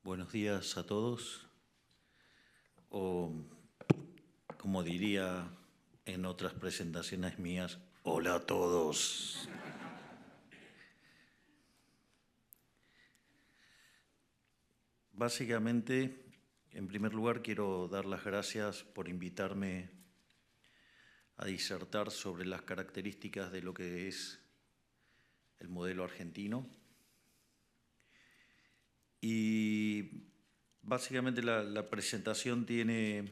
Buenos días a todos, o como diría en otras presentaciones mías, hola a todos. Básicamente, en primer lugar, quiero dar las gracias por invitarme a disertar sobre las características de lo que es el modelo argentino. Y básicamente la presentación tiene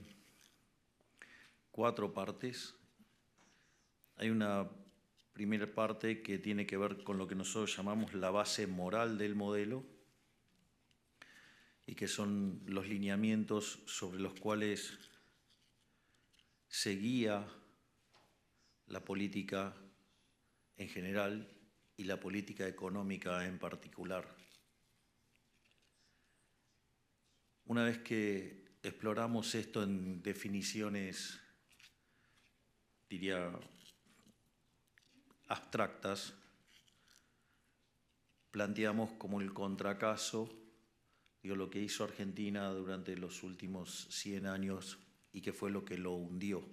4 partes. Hay una primera parte que tiene que ver con lo que nosotros llamamos la base moral del modelo y que son los lineamientos sobre los cuales se guía la política en general y la política económica en particular. Una vez que exploramos esto en definiciones, diría, abstractas, planteamos como el contracaso, lo que hizo Argentina durante los últimos 100 años y que fue lo que lo hundió.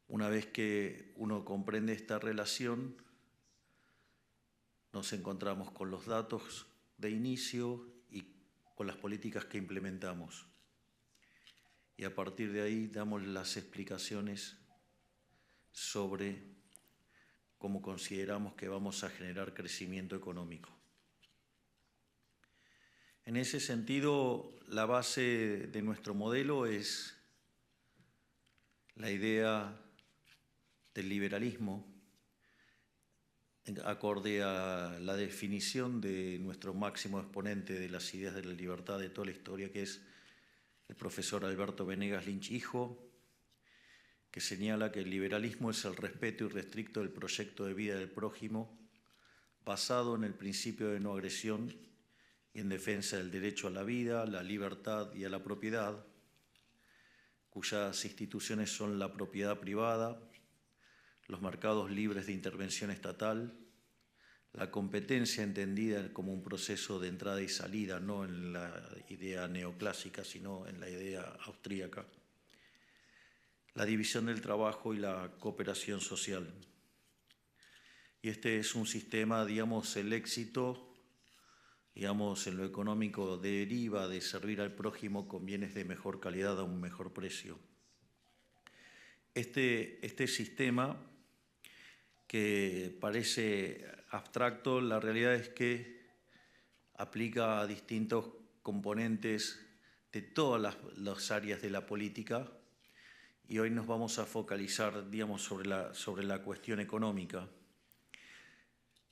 Una vez que uno comprende esta relación, nos encontramos con los datos de inicio y con las políticas que implementamos. Y a partir de ahí damos las explicaciones sobre cómo consideramos que vamos a generar crecimiento económico. En ese sentido, la base de nuestro modelo es la idea del liberalismo, acorde a la definición de nuestro máximo exponente de las ideas de la libertad de toda la historia, que es el profesor Alberto Venegas Lynch hijo, que señala que el liberalismo es el respeto irrestricto del proyecto de vida del prójimo, basado en el principio de no agresión y en defensa del derecho a la vida, la libertad y a la propiedad, cuyas instituciones son la propiedad privada, los mercados libres de intervención estatal, la competencia entendida como un proceso de entrada y salida, no en la idea neoclásica, sino en la idea austríaca, la división del trabajo y la cooperación social. Y este es un sistema, digamos, el éxito, digamos, en lo económico deriva de servir al prójimo con bienes de mejor calidad a un mejor precio. Este sistema, que parece abstracto, la realidad es que aplica a distintos componentes de todas las áreas de la política y hoy nos vamos a focalizar, digamos, sobre la cuestión económica.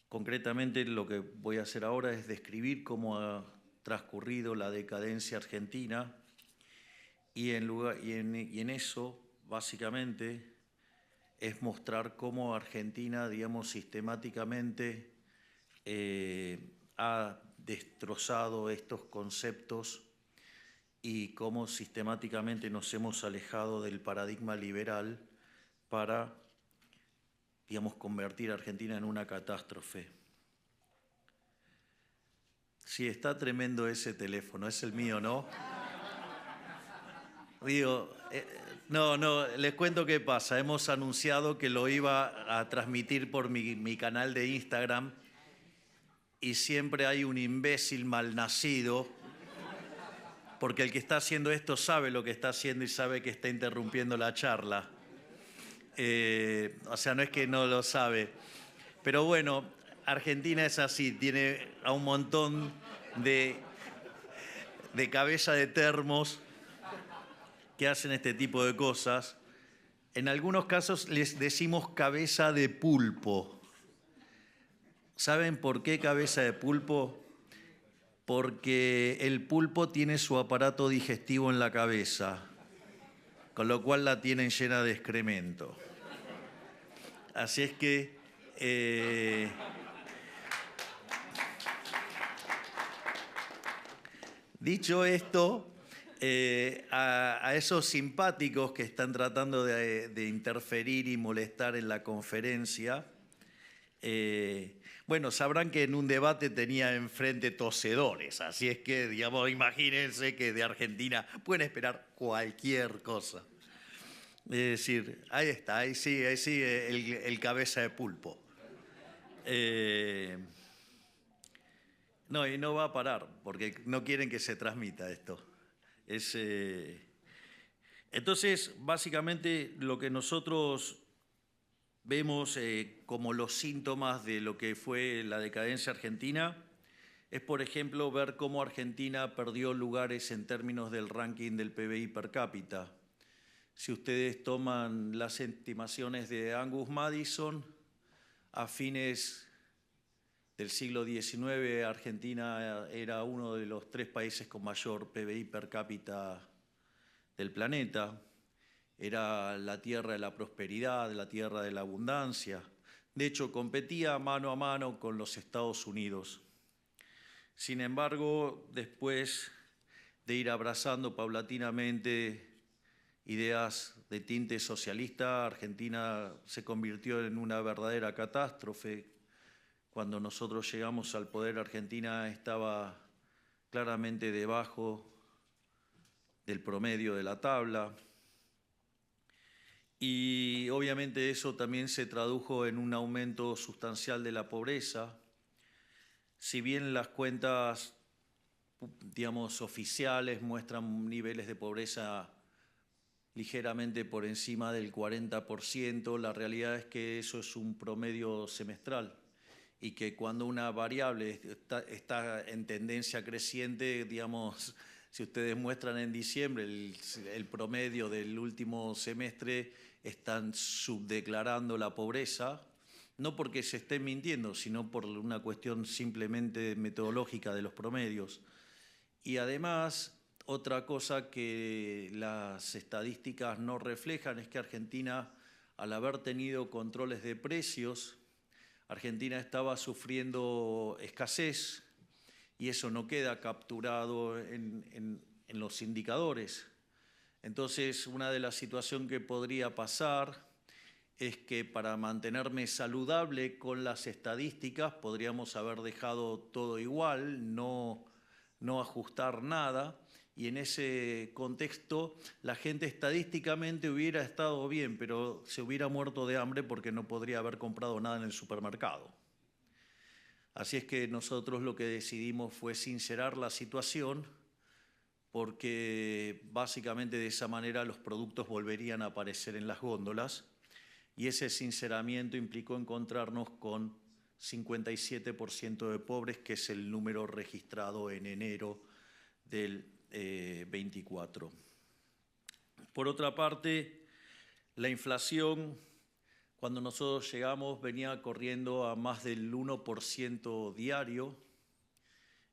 Concretamente, lo que voy a hacer ahora es describir cómo ha transcurrido la decadencia argentina y en eso, básicamente, es mostrar cómo Argentina, digamos, sistemáticamente ha destrozado estos conceptos y cómo sistemáticamente nos hemos alejado del paradigma liberal para, digamos, convertir a Argentina en una catástrofe. Sí, está tremendo ese teléfono, es el mío, ¿no? Digo, no, les cuento qué pasa. Hemos anunciado que lo iba a transmitir por mi canal de Instagram y siempre hay un imbécil malnacido, porque el que está haciendo esto sabe lo que está haciendo y sabe que está interrumpiendo la charla. O sea, no es que no lo sabe. Pero bueno, Argentina es así, tiene a un montón de cabeza de termos que hacen este tipo de cosas. En algunos casos les decimos cabeza de pulpo. ¿Saben por qué cabeza de pulpo? Porque el pulpo tiene su aparato digestivo en la cabeza, con lo cual la tienen llena de excremento. Así es que dicho esto, a esos simpáticos que están tratando de interferir y molestar en la conferencia, Bueno, sabrán que en un debate tenía enfrente tosedores, así es que, digamos, imagínense que de Argentina pueden esperar cualquier cosa. Es decir, ahí está, ahí sigue el cabeza de pulpo. No, y no va a parar, porque no quieren que se transmita esto. Entonces, básicamente, lo que nosotros vemos como los síntomas de lo que fue la decadencia argentina es, por ejemplo, ver cómo Argentina perdió lugares en términos del ranking del PBI per cápita. Si ustedes toman las estimaciones de Angus Madison, a fines del siglo XIX, Argentina era uno de los 3 países con mayor PBI per cápita del planeta. Era la tierra de la prosperidad, la tierra de la abundancia. De hecho, competía mano a mano con los Estados Unidos. Sin embargo, después de ir abrazando paulatinamente ideas de tinte socialista, Argentina se convirtió en una verdadera catástrofe. Cuando nosotros llegamos al poder, Argentina estaba claramente debajo del promedio de la tabla. Y obviamente eso también se tradujo en un aumento sustancial de la pobreza. Si bien las cuentas, digamos, oficiales muestran niveles de pobreza ligeramente por encima del 40%, la realidad es que eso es un promedio semestral y que cuando una variable está en tendencia creciente, digamos, si ustedes muestran en diciembre el promedio del último semestre, están subdeclarando la pobreza, no porque se estén mintiendo, sino por una cuestión simplemente metodológica de los promedios. Y además, otra cosa que las estadísticas no reflejan es que Argentina, al haber tenido controles de precios, Argentina estaba sufriendo escasez y eso no queda capturado en los indicadores. Entonces, una de las situaciones que podría pasar es que para mantenerme saludable con las estadísticas podríamos haber dejado todo igual, no ajustar nada, y en ese contexto la gente estadísticamente hubiera estado bien, pero se hubiera muerto de hambre porque no podría haber comprado nada en el supermercado. Así es que nosotros lo que decidimos fue sincerar la situación, porque básicamente de esa manera los productos volverían a aparecer en las góndolas, y ese sinceramiento implicó encontrarnos con 57% de pobres, que es el número registrado en enero del 24. Por otra parte, la inflación, cuando nosotros llegamos, venía corriendo a más del 1% diario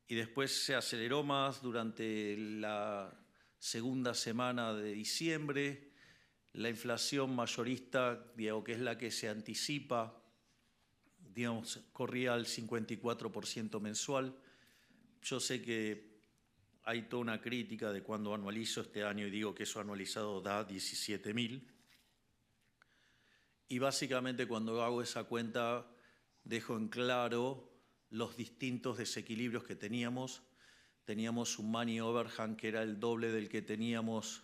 y después se aceleró más durante la segunda semana de diciembre. La inflación mayorista, digamos, que es la que se anticipa, digamos, corría al 54% mensual. Yo sé que hay toda una crítica de cuando anualizo este año y digo que eso anualizado da 17.000. Y básicamente cuando hago esa cuenta dejo en claro los distintos desequilibrios que teníamos. Teníamos un money overhang que era el doble del que teníamos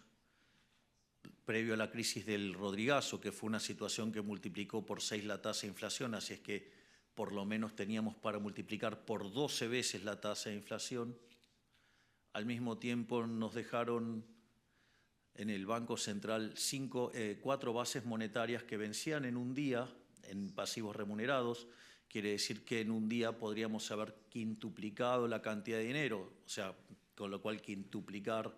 previo a la crisis del Rodrigazo, que fue una situación que multiplicó por 6 la tasa de inflación, así es que por lo menos teníamos para multiplicar por 12 veces la tasa de inflación. Al mismo tiempo nos dejaron en el Banco Central 4 bases monetarias que vencían en un día en pasivos remunerados. Quiere decir que en un día podríamos haber quintuplicado la cantidad de dinero, o sea, con lo cual quintuplicar,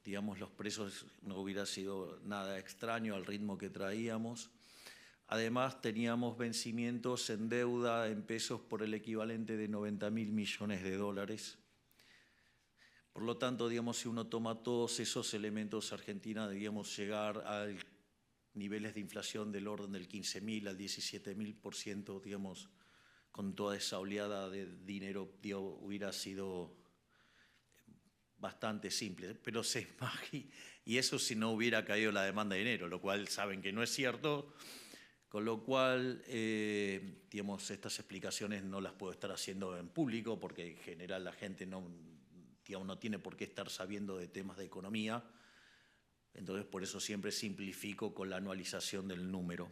digamos, los precios no hubiera sido nada extraño al ritmo que traíamos. Además, teníamos vencimientos en deuda en pesos por el equivalente de 90.000 millones de dólares. Por lo tanto, digamos, si uno toma todos esos elementos, Argentina deberíamos llegar a niveles de inflación del orden del 15.000 al 17.000%, digamos, con toda esa oleada de dinero, digamos, hubiera sido bastante simple, pero se imagina, y eso si no hubiera caído la demanda de dinero, lo cual saben que no es cierto. Con lo cual, digamos, estas explicaciones no las puedo estar haciendo en público porque en general la gente no, digamos, no tiene por qué estar sabiendo de temas de economía. Entonces, por eso siempre simplifico con la anualización del número.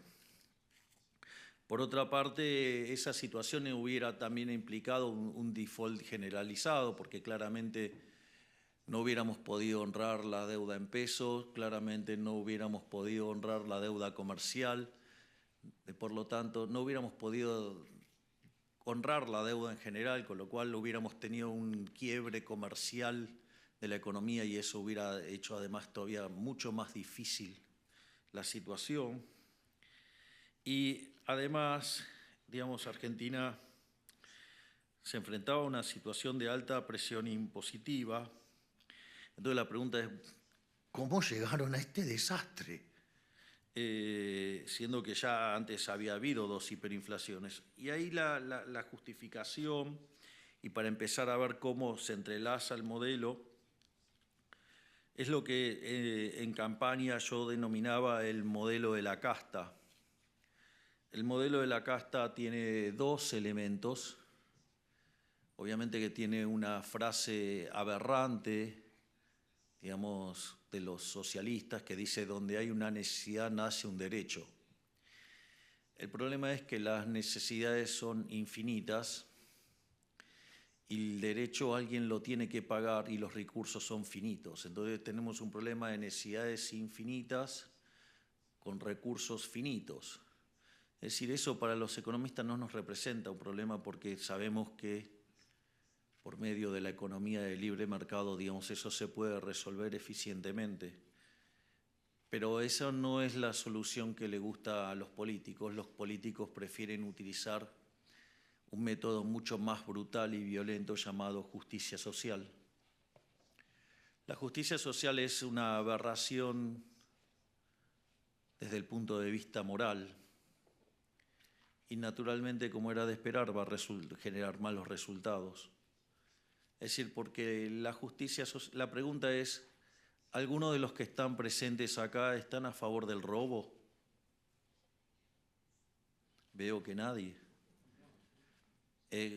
Por otra parte, esa situación hubiera también implicado un default generalizado, porque claramente no hubiéramos podido honrar la deuda en pesos, claramente no hubiéramos podido honrar la deuda comercial, por lo tanto, no hubiéramos podido honrar la deuda en general, con lo cual hubiéramos tenido un quiebre comercial de la economía y eso hubiera hecho además todavía mucho más difícil la situación. Y además, digamos, Argentina se enfrentaba a una situación de alta presión impositiva. Entonces la pregunta es, ¿cómo llegaron a este desastre? Siendo que ya antes había habido 2 hiperinflaciones. Y ahí la justificación, y para empezar a ver cómo se entrelaza el modelo, es lo que en campaña yo denominaba el modelo de la casta. El modelo de la casta tiene 2 elementos. Obviamente que tiene una frase aberrante, digamos, de los socialistas que dice: donde hay una necesidad nace un derecho. El problema es que las necesidades son infinitas y el derecho alguien lo tiene que pagar y los recursos son finitos. Entonces tenemos un problema de necesidades infinitas con recursos finitos. Es decir, eso para los economistas no nos representa un problema porque sabemos que por medio de la economía de libre mercado, digamos, eso se puede resolver eficientemente. Pero esa no es la solución que le gusta a los políticos. Los políticos prefieren utilizar un método mucho más brutal y violento llamado justicia social. La justicia social es una aberración desde el punto de vista moral y naturalmente, como era de esperar, va a generar malos resultados. Es decir, porque la justicia social, la pregunta es, ¿algunos de los que están presentes acá están a favor del robo? Veo que nadie.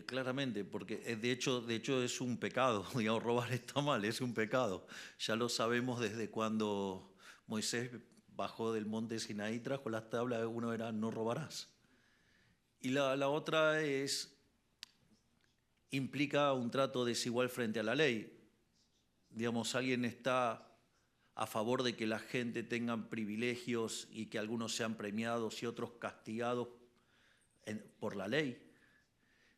Claramente, porque de hecho es un pecado, digamos, robar está mal, es un pecado. Ya lo sabemos desde cuando Moisés bajó del monte Sinaí, trajo las tablas, uno era no robarás. Y la otra implica un trato desigual frente a la ley. Digamos, alguien está a favor de que la gente tenga privilegios y que algunos sean premiados y otros castigados por la ley.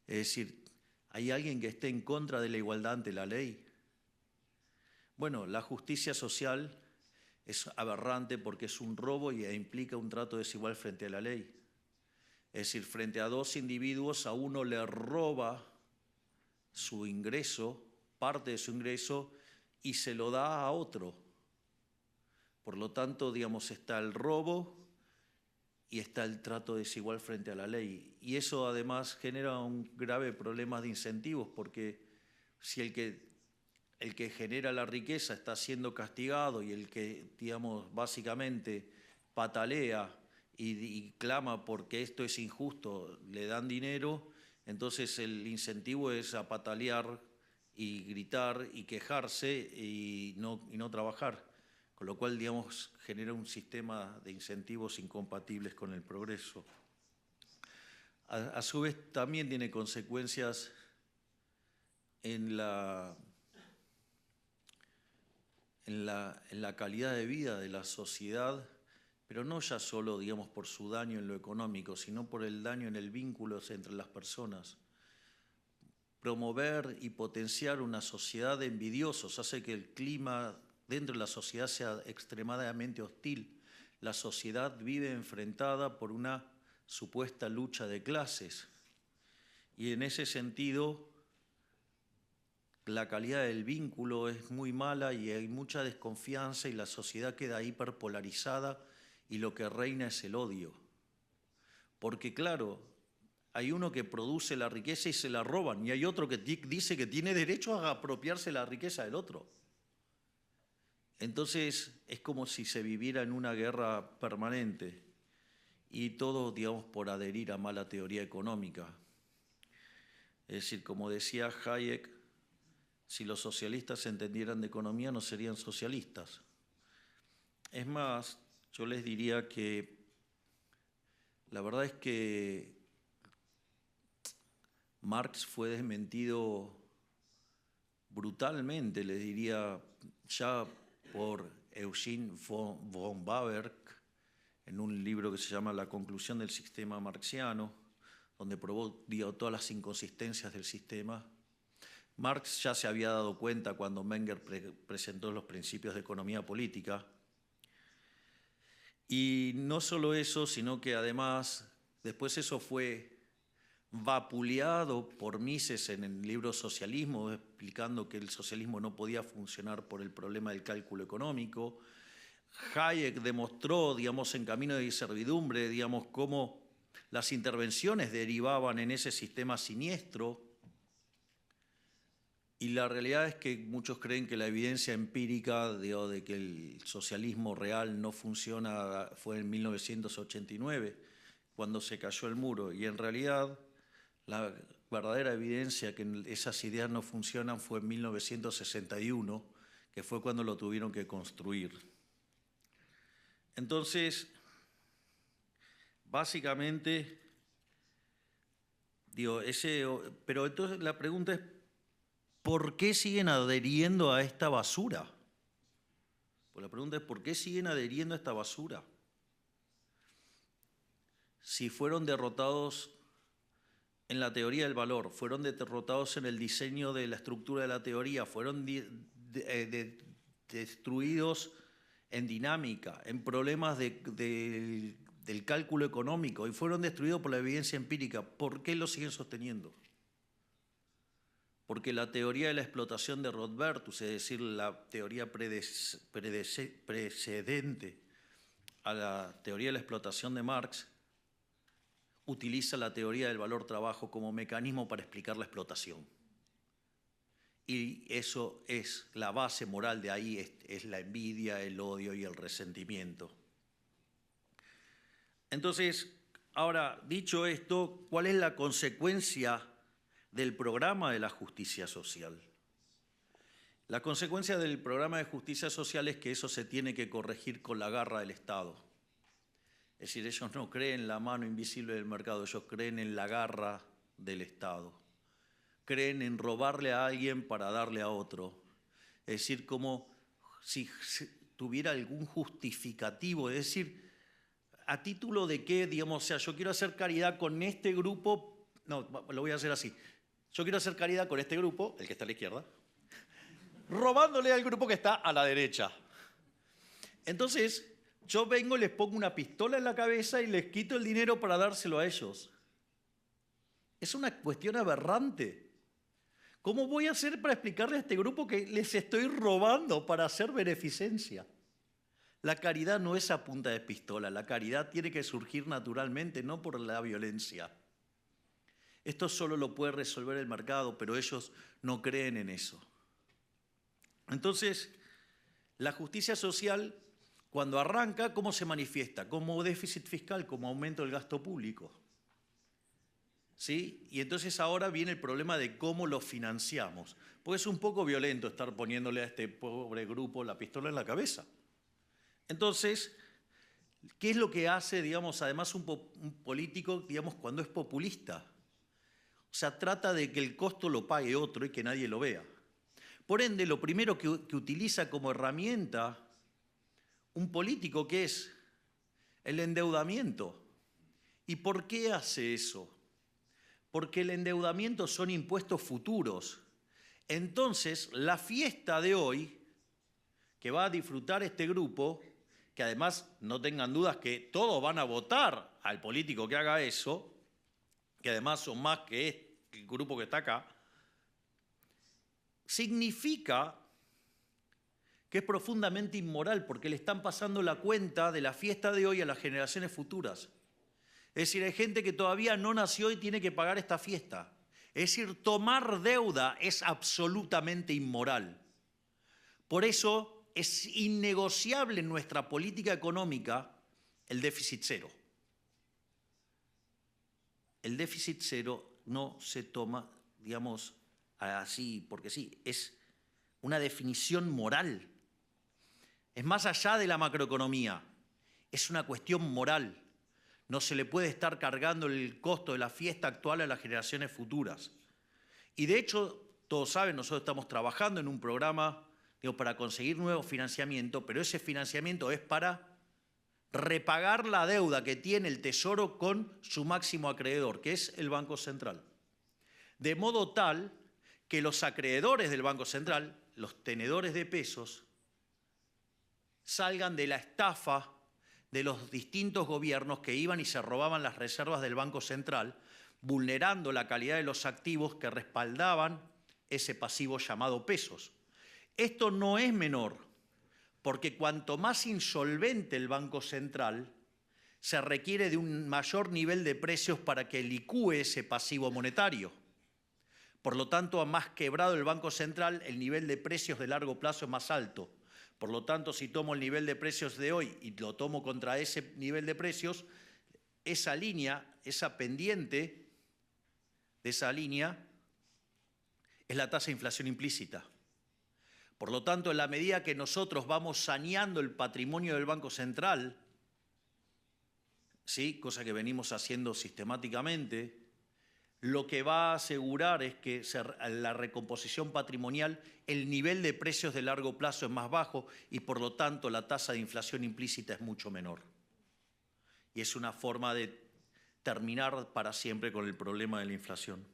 Es decir, ¿hay alguien que esté en contra de la igualdad ante la ley? Bueno, la justicia social es aberrante porque es un robo y implica un trato desigual frente a la ley. Es decir, frente a 2 individuos, a uno le roba su ingreso, parte de su ingreso, y se lo da a otro. Por lo tanto, digamos, está el robo y está el trato desigual frente a la ley. Y eso además genera un grave problema de incentivos, porque si el que genera la riqueza está siendo castigado y el que, digamos, básicamente patalea y clama porque esto es injusto, le dan dinero, entonces el incentivo es a patalear y gritar y quejarse y no trabajar. Con lo cual, digamos, genera un sistema de incentivos incompatibles con el progreso. A su vez, también tiene consecuencias en la calidad de vida de la sociedad, pero no ya solo, digamos, por su daño en lo económico, sino por el daño en el vínculo entre las personas. Promover y potenciar una sociedad de envidiosos hace que el clima dentro de la sociedad sea extremadamente hostil. La sociedad vive enfrentada por una supuesta lucha de clases y en ese sentido la calidad del vínculo es muy mala y hay mucha desconfianza y la sociedad queda hiperpolarizada y lo que reina es el odio. Porque claro, hay uno que produce la riqueza y se la roban y hay otro que dice que tiene derecho a apropiarse la riqueza del otro. Entonces es como si se viviera en una guerra permanente y todo, digamos, por adherir a mala teoría económica. Es decir, como decía Hayek, si los socialistas entendieran de economía no serían socialistas. Es más, yo les diría que la verdad es que Marx fue desmentido brutalmente, les diría, ya por Eugene von Bauer, en un libro que se llama La conclusión del sistema marxiano, donde probó todas las inconsistencias del sistema. Marx ya se había dado cuenta cuando Menger presentó los principios de economía política. Y no solo eso, sino que además, después eso fue vapuleado por Mises en el libro Socialismo, explicando que el socialismo no podía funcionar por el problema del cálculo económico. Hayek demostró, digamos, en Camino de Servidumbre, digamos, cómo las intervenciones derivaban en ese sistema siniestro. Y la realidad es que muchos creen que la evidencia empírica de que el socialismo real no funciona fue en 1989, cuando se cayó el muro. Y en realidad la verdadera evidencia que esas ideas no funcionan fue en 1961, que fue cuando lo tuvieron que construir. Entonces, básicamente, pero entonces la pregunta es, ¿por qué siguen adheriendo a esta basura? Pues la pregunta es, ¿por qué siguen adheriendo a esta basura? Si fueron derrotados en la teoría del valor, fueron derrotados en el diseño de la estructura de la teoría, fueron destruidos en dinámica, en problemas del cálculo económico y fueron destruidos por la evidencia empírica, ¿por qué lo siguen sosteniendo? Porque la teoría de la explotación de Rothbardus, es decir, la teoría precedente a la teoría de la explotación de Marx, utiliza la teoría del valor-trabajo como mecanismo para explicar la explotación. Y eso es la base moral de ahí, es la envidia, el odio y el resentimiento. Entonces, ahora, dicho esto, ¿cuál es la consecuencia del programa de la justicia social? La consecuencia del programa de justicia social es que eso se tiene que corregir con la garra del Estado. Es decir, ellos no creen en la mano invisible del mercado, ellos creen en la garra del Estado. Creen en robarle a alguien para darle a otro. Es decir, como si tuviera algún justificativo, es decir, ¿a título de qué? Digamos, o sea, yo quiero hacer caridad con este grupo, no, lo voy a hacer así. Yo quiero hacer caridad con este grupo, el que está a la izquierda, robándole al grupo que está a la derecha. Entonces, yo vengo, les pongo una pistola en la cabeza y les quito el dinero para dárselo a ellos. Es una cuestión aberrante. ¿Cómo voy a hacer para explicarle a este grupo que les estoy robando para hacer beneficencia? La caridad no es a punta de pistola, la caridad tiene que surgir naturalmente, no por la violencia. Esto solo lo puede resolver el mercado, pero ellos no creen en eso. Entonces, la justicia social, cuando arranca, ¿cómo se manifiesta? Como déficit fiscal, como aumento del gasto público. ¿Sí? Y entonces ahora viene el problema de cómo lo financiamos. Porque es un poco violento estar poniéndole a este pobre grupo la pistola en la cabeza. Entonces, ¿qué es lo que hace, digamos, además un político, digamos, cuando es populista? O sea, trata de que el costo lo pague otro y que nadie lo vea. Por ende, lo primero que utiliza como herramienta un político, ¿qué es? El endeudamiento. ¿Y por qué hace eso? Porque el endeudamiento son impuestos futuros. Entonces, la fiesta de hoy, que va a disfrutar este grupo, que además no tengan dudas que todos van a votar al político que haga eso, que además son más que el grupo que está acá, significa que es profundamente inmoral porque le están pasando la cuenta de la fiesta de hoy a las generaciones futuras. Es decir, hay gente que todavía no nació y tiene que pagar esta fiesta. Es decir, tomar deuda es absolutamente inmoral. Por eso es innegociable en nuestra política económica el déficit cero. el déficit cero no se toma, digamos, así porque sí, es una definición moral. Es más allá de la macroeconomía, es una cuestión moral. No se le puede estar cargando el costo de la fiesta actual a las generaciones futuras. Y de hecho, todos saben, nosotros estamos trabajando en un programa, digo, para conseguir nuevo financiamiento, pero ese financiamiento es para repagar la deuda que tiene el Tesoro con su máximo acreedor, que es el Banco Central. De modo tal que los acreedores del Banco Central, los tenedores de pesos, salgan de la estafa de los distintos gobiernos que iban y se robaban las reservas del Banco Central, vulnerando la calidad de los activos que respaldaban ese pasivo llamado pesos. Esto no es menor, porque cuanto más insolvente el Banco Central, se requiere de un mayor nivel de precios para que licúe ese pasivo monetario. Por lo tanto, a más quebrado el Banco Central, el nivel de precios de largo plazo es más alto. Por lo tanto, si tomo el nivel de precios de hoy y lo tomo contra ese nivel de precios, esa línea, esa pendiente de esa línea es la tasa de inflación implícita. Por lo tanto, en la medida que nosotros vamos saneando el patrimonio del Banco Central, ¿sí?, cosa que venimos haciendo sistemáticamente, lo que va a asegurar es que la recomposición patrimonial, el nivel de precios de largo plazo es más bajo y por lo tanto la tasa de inflación implícita es mucho menor. Y es una forma de terminar para siempre con el problema de la inflación.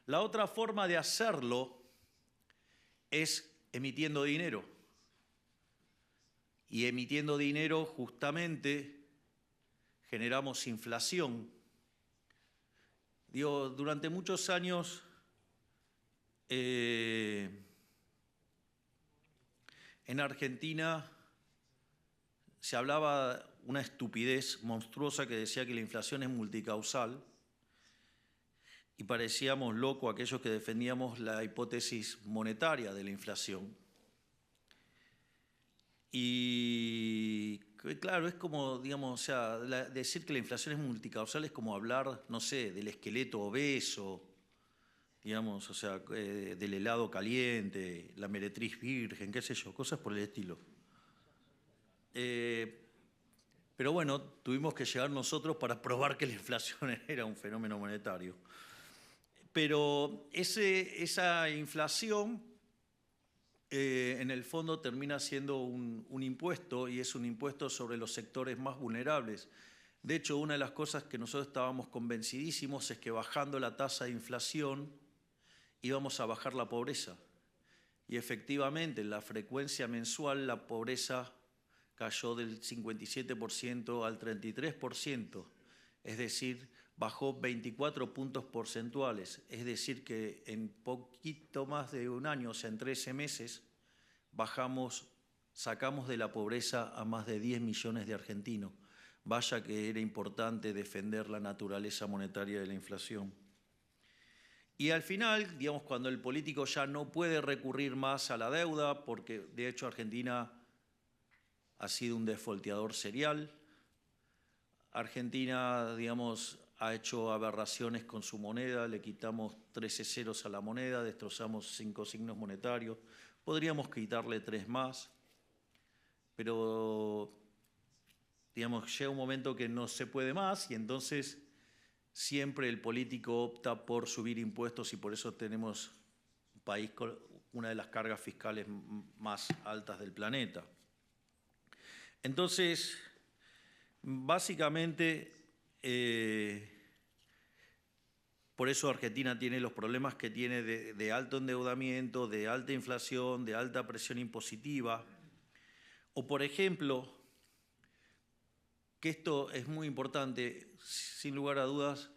La otra forma de hacerlo es emitiendo dinero. Y emitiendo dinero justamente generamos inflación. Digo, durante muchos años en Argentina se hablaba una estupidez monstruosa que decía que la inflación es multicausal y parecíamos locos aquellos que defendíamos la hipótesis monetaria de la inflación. Y claro, es como, digamos, o sea, decir que la inflación es multicausal es como hablar, no sé, del esqueleto obeso, digamos, o sea, del helado caliente, la meretriz virgen, qué sé yo, cosas por el estilo. Pero bueno, tuvimos que llegar nosotros para probar que la inflación era un fenómeno monetario. Pero esa inflación en el fondo termina siendo un impuesto y es un impuesto sobre los sectores más vulnerables. De hecho, una de las cosas que nosotros estábamos convencidísimos es que bajando la tasa de inflación íbamos a bajar la pobreza. Y efectivamente, en la frecuencia mensual la pobreza cayó del 57% al 33%, es decir, bajó 24 puntos porcentuales, es decir que en poquito más de un año, o sea, en 13 meses, sacamos de la pobreza a más de 10 millones de argentinos. Vaya que era importante defender la naturaleza monetaria de la inflación. Y al final, digamos, cuando el político ya no puede recurrir más a la deuda, porque de hecho Argentina ha sido un defaulteador serial, Argentina, digamos, ha hecho aberraciones con su moneda, le quitamos 13 ceros a la moneda, destrozamos 5 signos monetarios, podríamos quitarle 3 más, pero, digamos, llega un momento que no se puede más y entonces siempre el político opta por subir impuestos y por eso tenemos un país con una de las cargas fiscales más altas del planeta. Entonces, básicamente, por eso Argentina tiene los problemas que tiene de alto endeudamiento, de alta inflación, de alta presión impositiva. O, por ejemplo, que esto es muy importante, sin lugar a dudas,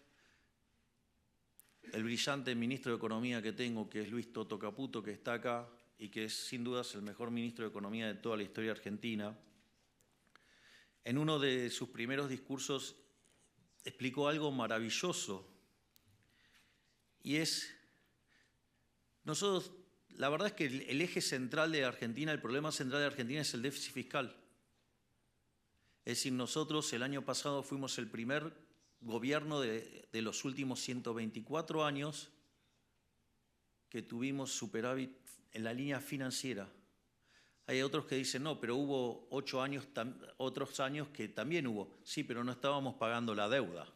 el brillante ministro de Economía que tengo, que es Luis Toto Caputo, que está acá y que es sin dudas el mejor ministro de Economía de toda la historia argentina, en uno de sus primeros discursos explicó algo maravilloso y es, nosotros, la verdad es que el eje central de Argentina, el problema central de Argentina es el déficit fiscal. Es decir, nosotros el año pasado fuimos el primer gobierno de los últimos 124 años que tuvimos superávit en la línea financiera. Hay otros que dicen, no, pero hubo 8 años, otros años que también hubo. Sí, pero no estábamos pagando la deuda.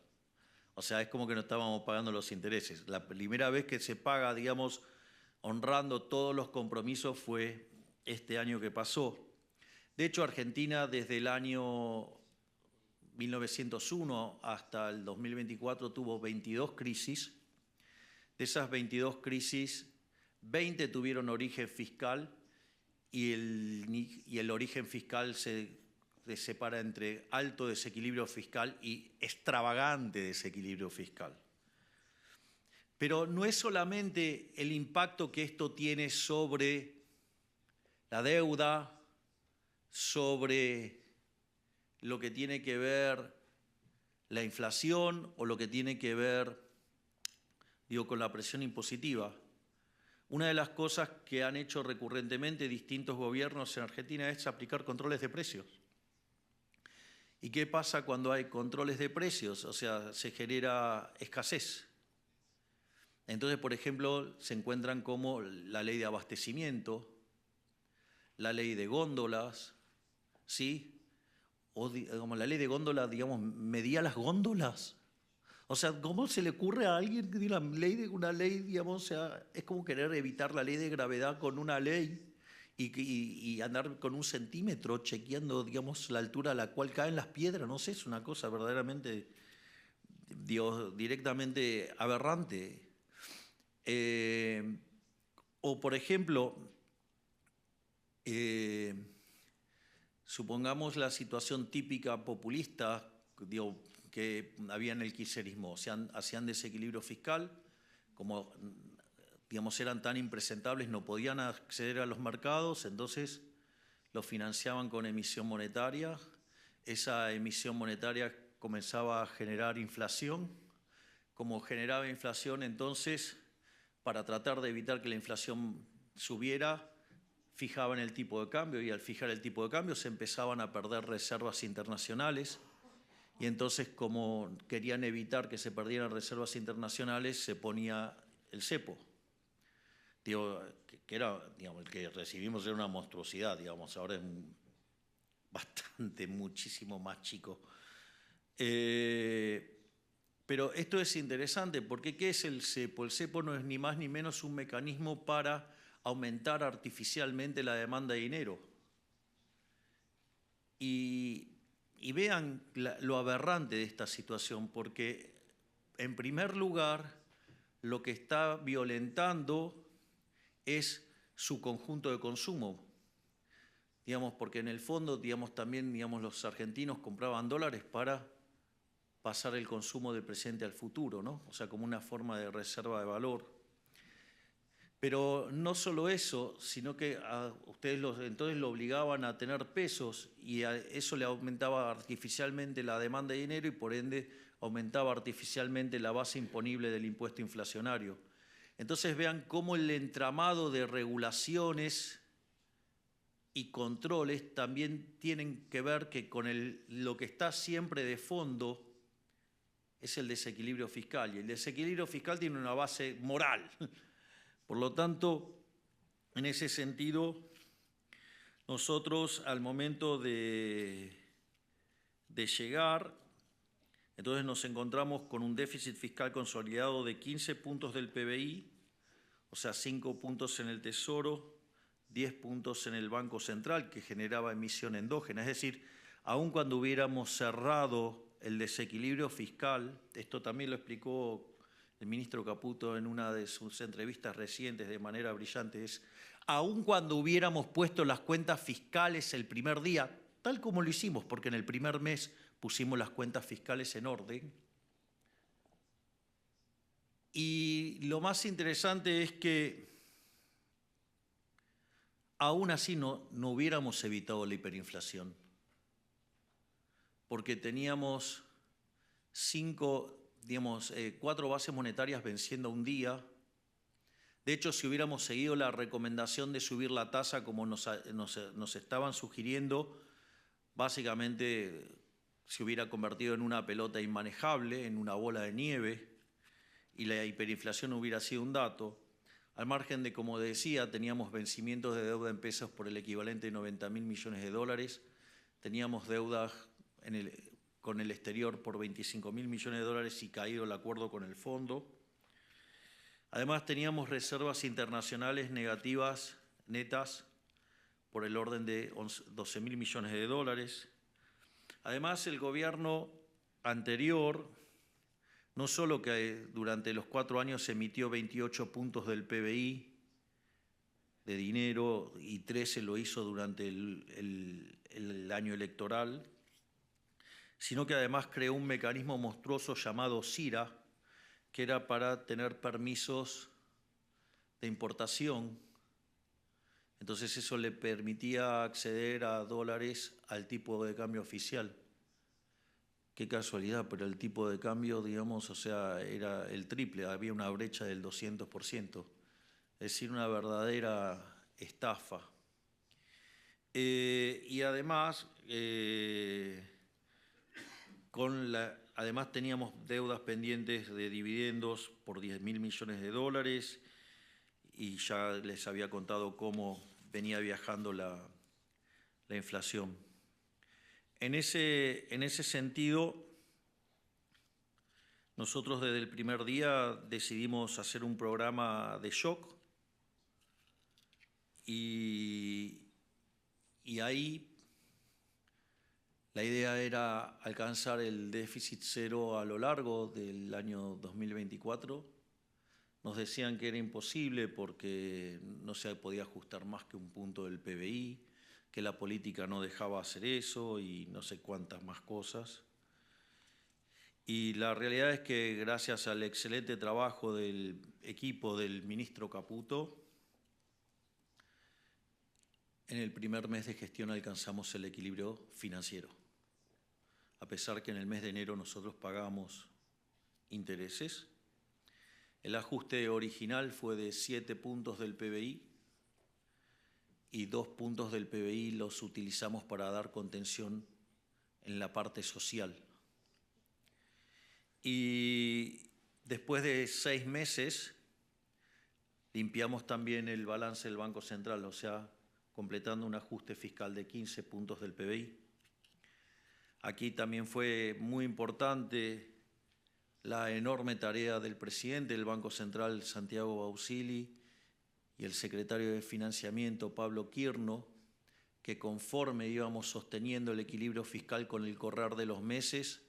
O sea, es como que no estábamos pagando los intereses. La primera vez que se paga, digamos, honrando todos los compromisos fue este año que pasó. De hecho, Argentina desde el año 1901 hasta el 2024 tuvo 22 crisis. De esas 22 crisis, 20 tuvieron origen fiscal y el origen fiscal se separa entre alto desequilibrio fiscal y extravagante desequilibrio fiscal. Pero no es solamente el impacto que esto tiene sobre la deuda, sobre lo que tiene que ver la inflación o lo que tiene que ver, digo, con la presión impositiva. Una de las cosas que han hecho recurrentemente distintos gobiernos en Argentina es aplicar controles de precios. ¿Y qué pasa cuando hay controles de precios? O sea, se genera escasez. Entonces, por ejemplo, se encuentran como la ley de abastecimiento, la ley de góndolas, ¿sí? O digamos, la ley de góndolas, digamos, medía las góndolas. O sea, ¿cómo se le ocurre a alguien que diga una ley, digamos, o sea, es como querer evitar la ley de gravedad con una ley y andar con un centímetro chequeando, digamos, la altura a la cual caen las piedras? No sé, es una cosa verdaderamente, Dios, directamente aberrante. O, por ejemplo, supongamos la situación típica populista, digo, que había en el kirchnerismo, hacían desequilibrio fiscal, como digamos eran tan impresentables, no podían acceder a los mercados, entonces lo financiaban con emisión monetaria, esa emisión monetaria comenzaba a generar inflación, como generaba inflación entonces, para tratar de evitar que la inflación subiera, fijaban el tipo de cambio y al fijar el tipo de cambio se empezaban a perder reservas internacionales. Y entonces, como querían evitar que se perdieran reservas internacionales, se ponía el cepo. Digo, que era, digamos, el que recibimos era una monstruosidad, digamos, ahora es bastante, muchísimo más chico. Pero esto es interesante, porque ¿qué es el cepo? El cepo no es ni más ni menos un mecanismo para aumentar artificialmente la demanda de dinero. Y vean lo aberrante de esta situación, porque en primer lugar lo que está violentando es su conjunto de consumo. Digamos, porque en el fondo, digamos, también los argentinos compraban dólares para pasar el consumo del presente al futuro, ¿no? O sea, como una forma de reserva de valor. Pero no solo eso, sino que a ustedes entonces lo obligaban a tener pesos y a eso le aumentaba artificialmente la demanda de dinero y por ende aumentaba artificialmente la base imponible del impuesto inflacionario. Entonces vean cómo el entramado de regulaciones y controles también tienen que ver que con lo que está siempre de fondo es el desequilibrio fiscal. Y el desequilibrio fiscal tiene una base moral. Por lo tanto, en ese sentido, nosotros al momento de llegar, entonces nos encontramos con un déficit fiscal consolidado de 15 puntos del PBI, o sea, 5 puntos en el Tesoro, 10 puntos en el Banco Central, que generaba emisión endógena. Es decir, aun cuando hubiéramos cerrado el desequilibrio fiscal, esto también lo explicó el ministro Caputo en una de sus entrevistas recientes de manera brillante, es, aun cuando hubiéramos puesto las cuentas fiscales el primer día, tal como lo hicimos, porque en el primer mes pusimos las cuentas fiscales en orden, y lo más interesante es que aún así no hubiéramos evitado la hiperinflación, porque teníamos 4 bases monetarias venciendo un día. De hecho, si hubiéramos seguido la recomendación de subir la tasa como nos estaban sugiriendo, básicamente se hubiera convertido en una pelota inmanejable, en una bola de nieve, y la hiperinflación hubiera sido un dato, al margen de, como decía, teníamos vencimientos de deuda en pesos por el equivalente de 90.000 millones de dólares, teníamos deudas con el exterior por 25.000 millones de dólares y caído el acuerdo con el fondo. Además, teníamos reservas internacionales negativas netas por el orden de 12.000 millones de dólares. Además, el gobierno anterior, no solo que durante los 4 años emitió 28 puntos del PBI de dinero y 13 lo hizo durante el año electoral, sino que además creó un mecanismo monstruoso llamado CIRA, que era para tener permisos de importación. Entonces eso le permitía acceder a dólares al tipo de cambio oficial. Qué casualidad, pero el tipo de cambio, digamos, o sea, era el triple, había una brecha del 200%. Es decir, una verdadera estafa. Y además, además teníamos deudas pendientes de dividendos por 10.000 millones de dólares y ya les había contado cómo venía viajando la inflación. En ese sentido, nosotros desde el primer día decidimos hacer un programa de shock y ahí la idea era alcanzar el déficit cero a lo largo del año 2024. Nos decían que era imposible porque no se podía ajustar más que un punto del PBI, que la política no dejaba hacer eso y no sé cuántas más cosas. Y la realidad es que gracias al excelente trabajo del equipo del ministro Caputo, en el primer mes de gestión alcanzamos el equilibrio financiero. A pesar que en el mes de enero nosotros pagamos intereses, el ajuste original fue de 7 puntos del PBI y 2 puntos del PBI los utilizamos para dar contención en la parte social. Y después de 6 meses limpiamos también el balance del Banco Central, o sea, completando un ajuste fiscal de 15 puntos del PBI. Aquí también fue muy importante la enorme tarea del presidente del Banco Central, Santiago Bausili, y el secretario de Financiamiento, Pablo Quirno, que conforme íbamos sosteniendo el equilibrio fiscal con el correr de los meses,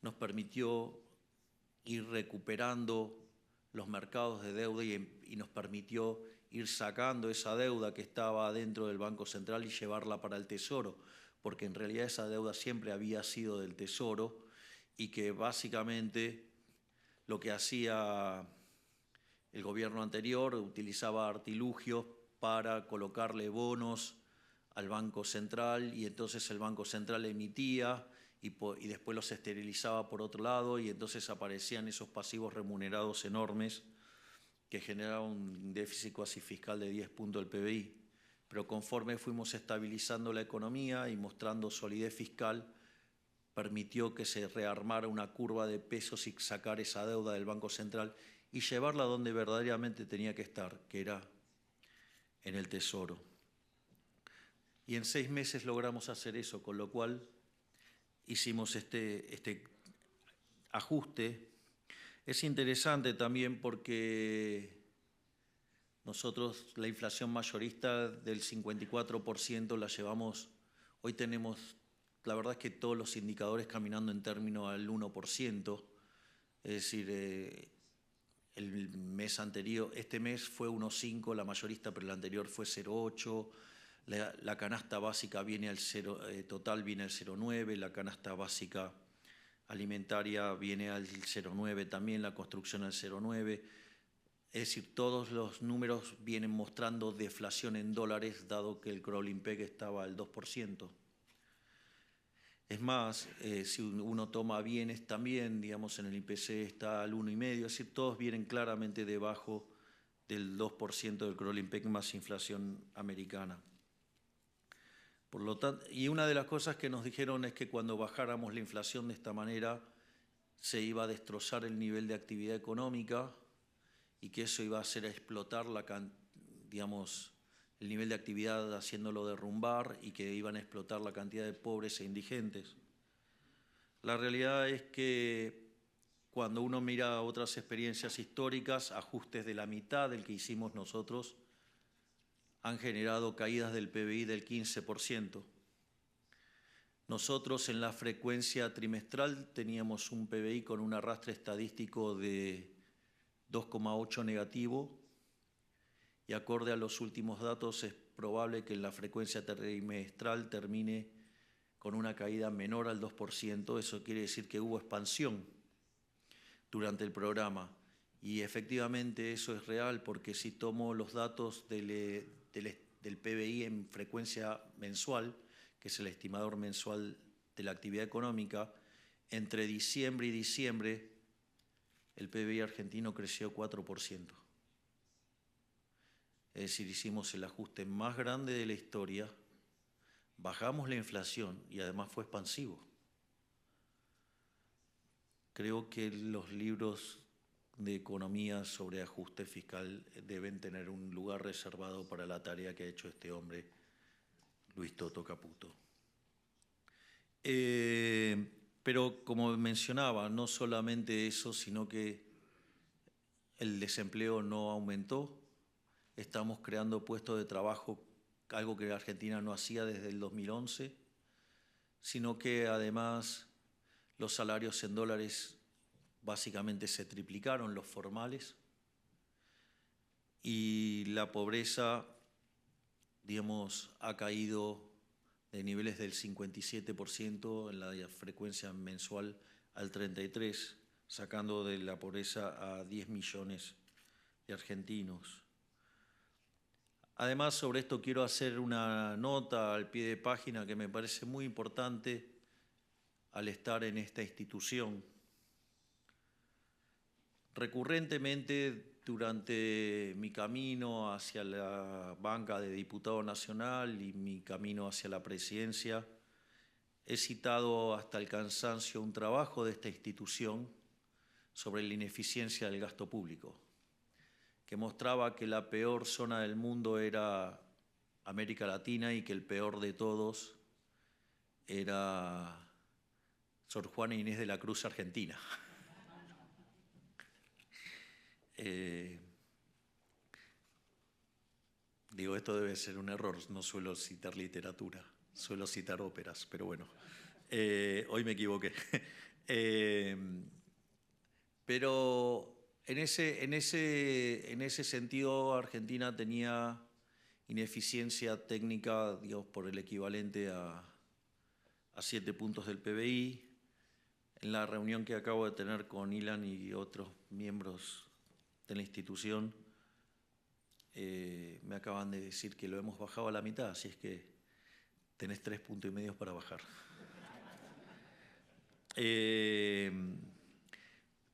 nos permitió ir recuperando los mercados de deuda y nos permitió ir sacando esa deuda que estaba dentro del Banco Central y llevarla para el Tesoro, porque en realidad esa deuda siempre había sido del Tesoro y que básicamente lo que hacía el gobierno anterior utilizaba artilugios para colocarle bonos al Banco Central y entonces el Banco Central emitía y después los esterilizaba por otro lado y entonces aparecían esos pasivos remunerados enormes que generaban un déficit cuasi fiscal de 10 puntos del PBI. Pero conforme fuimos estabilizando la economía y mostrando solidez fiscal, permitió que se rearmara una curva de pesos y sacar esa deuda del Banco Central y llevarla donde verdaderamente tenía que estar, que era en el Tesoro. Y en 6 meses logramos hacer eso, con lo cual hicimos este ajuste. Es interesante también porque nosotros la inflación mayorista del 54% la llevamos, hoy tenemos, la verdad es que todos los indicadores caminando en términos al 1%, es decir, el mes anterior, este mes fue 1,5 la mayorista, pero el anterior fue 0,8, la canasta básica viene al 0, total viene al 0,9, la canasta básica alimentaria viene al 0,9 también, la construcción al 0,9. Es decir, todos los números vienen mostrando deflación en dólares, dado que el crawling peg estaba al 2%. Es más, si uno toma bienes también, digamos, en el IPC está al 1,5, es decir, todos vienen claramente debajo del 2% del crawling peg más inflación americana. Por lo tanto, y una de las cosas que nos dijeron es que cuando bajáramos la inflación de esta manera se iba a destrozar el nivel de actividad económica y que eso iba a hacer explotar digamos, el nivel de actividad haciéndolo derrumbar y que iban a explotar la cantidad de pobres e indigentes. La realidad es que cuando uno mira otras experiencias históricas, ajustes de la mitad del que hicimos nosotros han generado caídas del PBI del 15%. Nosotros en la frecuencia trimestral teníamos un PBI con un arrastre estadístico de 2,8 negativo y acorde a los últimos datos es probable que en la frecuencia trimestral termine con una caída menor al 2%. Eso quiere decir que hubo expansión durante el programa y efectivamente eso es real porque si tomo los datos del PBI en frecuencia mensual, que es el estimador mensual de la actividad económica, entre diciembre y diciembre el PBI argentino creció 4%. Es decir, hicimos el ajuste más grande de la historia, bajamos la inflación y además fue expansivo. Creo que los libros de economía sobre ajuste fiscal deben tener un lugar reservado para la tarea que ha hecho este hombre, Luis Toto Caputo. Pero como mencionaba, no solamente eso, sino que el desempleo no aumentó, estamos creando puestos de trabajo, algo que Argentina no hacía desde el 2011, sino que además los salarios en dólares básicamente se triplicaron, los formales, y la pobreza, digamos, ha caído de niveles del 57% en la frecuencia mensual al 33%, sacando de la pobreza a 10 millones de argentinos. Además, sobre esto quiero hacer una nota al pie de página que me parece muy importante al estar en esta institución. Recurrentemente, durante mi camino hacia la banca de diputado nacional y mi camino hacia la presidencia, he citado hasta el cansancio un trabajo de esta institución sobre la ineficiencia del gasto público, que mostraba que la peor zona del mundo era América Latina y que el peor de todos era Sor Juana Inés de la Cruz, Argentina. Digo, esto debe ser un error, no suelo citar literatura, suelo citar óperas, pero bueno, hoy me equivoqué. Pero en ese sentido, Argentina tenía ineficiencia técnica, digamos, por el equivalente a 7 puntos del PBI. En la reunión que acabo de tener con Ilan y otros miembros de la institución, me acaban de decir que lo hemos bajado a la mitad, así es que tenés 3,5 puntos para bajar.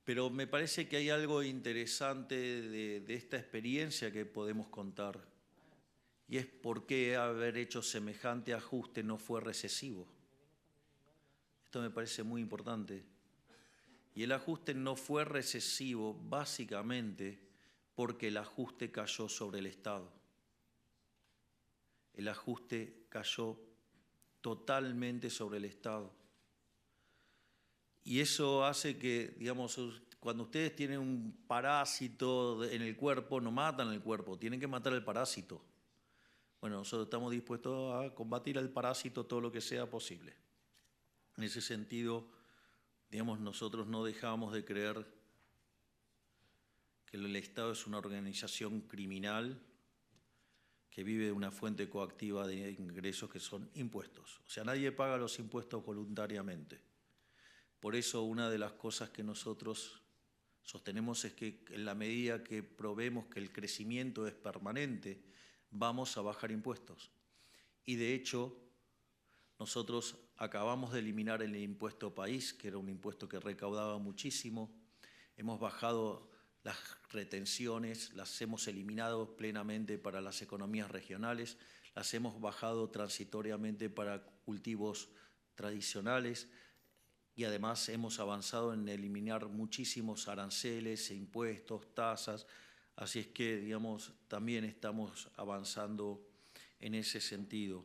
Pero me parece que hay algo interesante de esta experiencia que podemos contar, y es por qué haber hecho semejante ajuste no fue recesivo. Esto me parece muy importante. Y el ajuste no fue recesivo básicamente porque el ajuste cayó sobre el Estado. El ajuste cayó totalmente sobre el Estado. Y eso hace que, digamos, cuando ustedes tienen un parásito en el cuerpo, no matan el cuerpo, tienen que matar el parásito. Bueno, nosotros estamos dispuestos a combatir al parásito todo lo que sea posible. En ese sentido, digamos, nosotros no dejamos de creer que el Estado es una organización criminal que vive de una fuente coactiva de ingresos que son impuestos. O sea, nadie paga los impuestos voluntariamente. Por eso una de las cosas que nosotros sostenemos es que en la medida que probemos que el crecimiento es permanente, vamos a bajar impuestos. Y de hecho, nosotros acabamos de eliminar el impuesto país, que era un impuesto que recaudaba muchísimo. Hemos bajado las retenciones las hemos eliminado plenamente para las economías regionales, las hemos bajado transitoriamente para cultivos tradicionales y además hemos avanzado en eliminar muchísimos aranceles, impuestos, tasas, así es que, digamos, también estamos avanzando en ese sentido.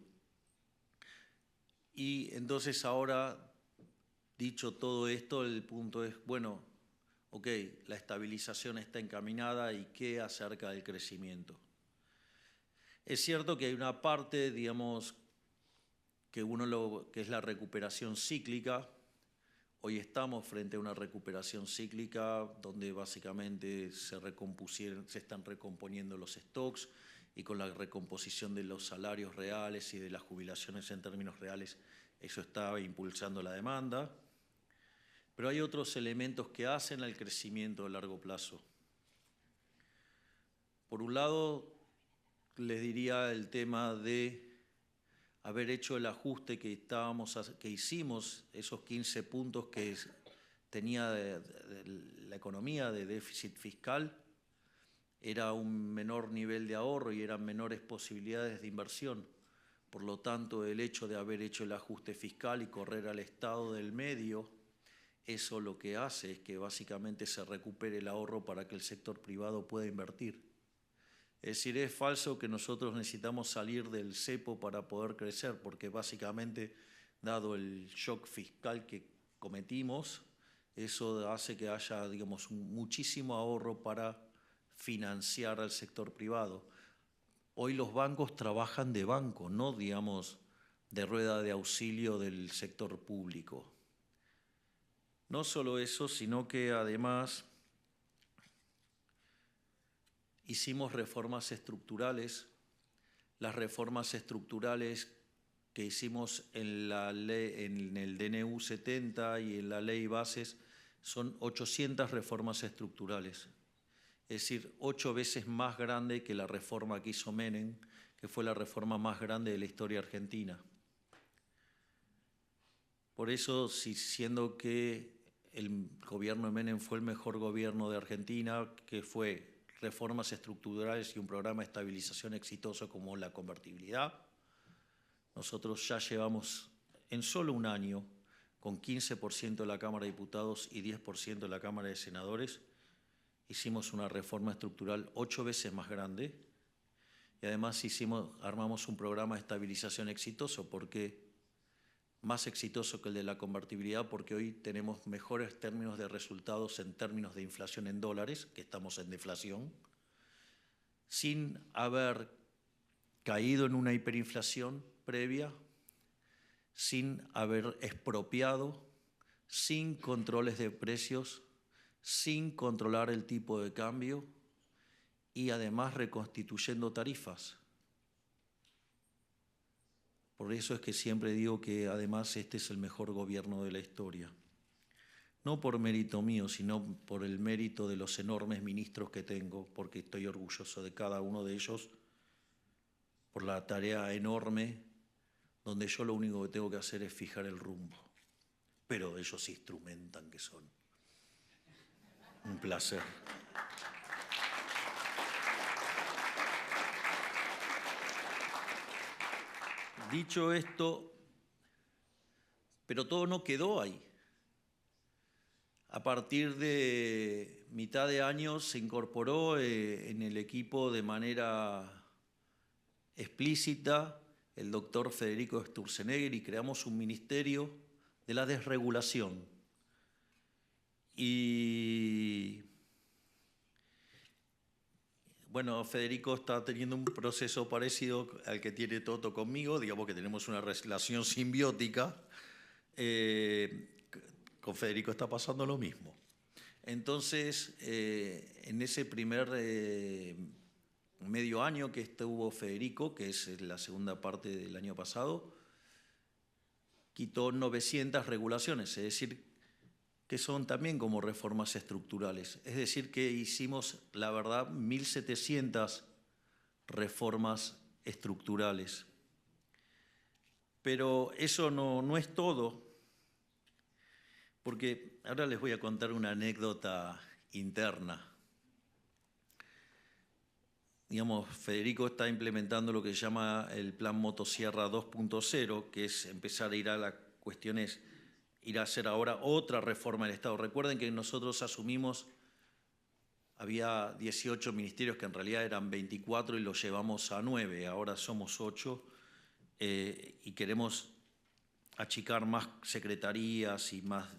Y entonces ahora, dicho todo esto, el punto es, bueno, ok, la estabilización está encaminada y ¿qué acerca del crecimiento? Es cierto que hay una parte, digamos, que es la recuperación cíclica. Hoy estamos frente a una recuperación cíclica donde básicamente se están recomponiendo los stocks y con la recomposición de los salarios reales y de las jubilaciones en términos reales, eso está impulsando la demanda. Pero hay otros elementos que hacen al crecimiento a largo plazo. Por un lado, les diría el tema de haber hecho el ajuste que hicimos, esos 15 puntos que tenía la economía de déficit fiscal, era un menor nivel de ahorro y eran menores posibilidades de inversión. Por lo tanto, el hecho de haber hecho el ajuste fiscal y correr al estado del medio, eso lo que hace es que básicamente se recupere el ahorro para que el sector privado pueda invertir. Es decir, es falso que nosotros necesitamos salir del cepo para poder crecer, porque básicamente, dado el shock fiscal que cometimos, eso hace que haya, digamos, muchísimo ahorro para financiar al sector privado. Hoy los bancos trabajan de banco, no, digamos, de rueda de auxilio del sector público. No solo eso, sino que además hicimos reformas estructurales. Las reformas estructurales que hicimos en el DNU 70 y en la ley bases son 800 reformas estructurales. Es decir, 8 veces más grande que la reforma que hizo Menem, que fue la reforma más grande de la historia argentina. Por eso, siendo que el gobierno de Menem fue el mejor gobierno de Argentina, que fue reformas estructurales y un programa de estabilización exitoso como la convertibilidad, nosotros ya llevamos en solo un año, con 15% de la Cámara de Diputados y 10% de la Cámara de Senadores, hicimos una reforma estructural 8 veces más grande y además armamos un programa de estabilización exitoso, más exitoso que el de la convertibilidad, porque hoy tenemos mejores términos de resultados en términos de inflación en dólares, que estamos en deflación, sin haber caído en una hiperinflación previa, sin haber expropiado, sin controles de precios, sin controlar el tipo de cambio y además reconstituyendo tarifas. Por eso es que siempre digo que además este es el mejor gobierno de la historia. No por mérito mío, sino por el mérito de los enormes ministros que tengo, porque estoy orgulloso de cada uno de ellos, por la tarea enorme, donde yo lo único que tengo que hacer es fijar el rumbo. Pero ellos se instrumentan que son. Un placer. Dicho esto, pero todo no quedó ahí. A partir de mitad de año se incorporó en el equipo de manera explícita el doctor Federico Sturzenegger y creamos un ministerio de la desregulación. Y bueno, Federico está teniendo un proceso parecido al que tiene Toto conmigo, digamos que tenemos una relación simbiótica. Con Federico está pasando lo mismo. Entonces, en ese primer medio año que estuvo Federico, que es la segunda parte del año pasado, quitó 900 regulaciones, es decir, que son también como reformas estructurales. Es decir, que hicimos, la verdad, 1.700 reformas estructurales. Pero eso no es todo, porque ahora les voy a contar una anécdota interna. digamos, Federico está implementando lo que se llama el Plan Motosierra 2.0, que es empezar a ir a las cuestiones, ir a hacer ahora otra reforma del Estado. Recuerden que nosotros asumimos, había 18 ministerios que en realidad eran 24 y los llevamos a 9, ahora somos 8 y queremos achicar más secretarías y más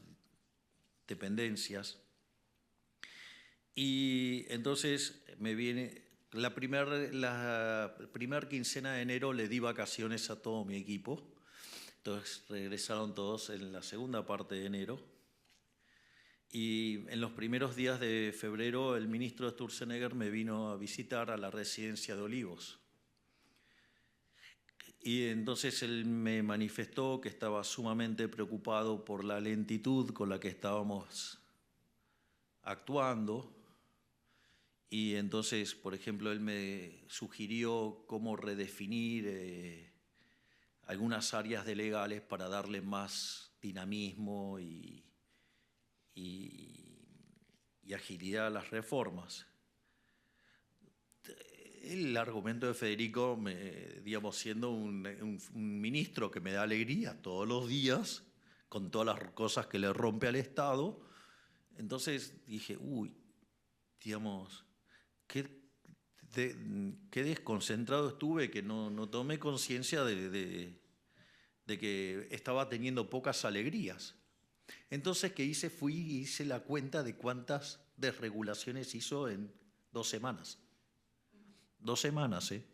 dependencias. Y entonces me viene, la primer quincena de enero le di vacaciones a todo mi equipo, entonces regresaron todos en la segunda parte de enero. Y en los primeros días de febrero el ministro Sturzenegger me vino a visitar a la residencia de Olivos. Y entonces él me manifestó que estaba sumamente preocupado por la lentitud con la que estábamos actuando. Y entonces, por ejemplo, él me sugirió cómo redefinir algunas áreas de legales para darle más dinamismo y agilidad a las reformas. El argumento de Federico, digamos, siendo un ministro que me da alegría todos los días, con todas las cosas que le rompe al Estado, entonces dije, digamos, qué desconcentrado estuve, que no tomé conciencia de que estaba teniendo pocas alegrías. Entonces, ¿qué hice? Fui y hice la cuenta de cuántas desregulaciones hizo en 2 semanas. 2 semanas, ¿eh?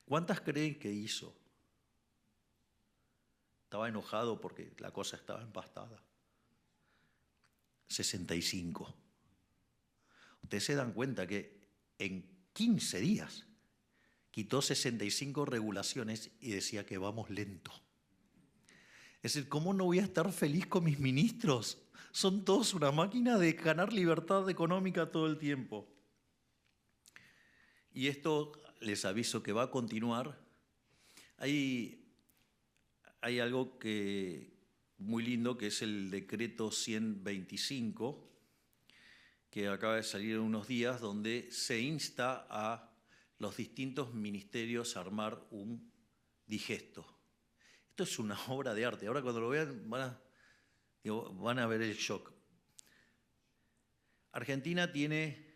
¿Cuántas creen que hizo? Estaba enojado porque la cosa estaba empastada. 65. Ustedes se dan cuenta que en 15 días quitó 65 regulaciones y decía que vamos lento. Es decir, ¿cómo no voy a estar feliz con mis ministros? Son todos una máquina de ganar libertad económica todo el tiempo. Y esto les aviso que va a continuar. Hay algo muy lindo que es el decreto 125, que acaba de salir en unos días, donde se insta a los distintos ministerios a armar un digesto. Esto es una obra de arte. Ahora cuando lo vean van a ver el shock. Argentina tiene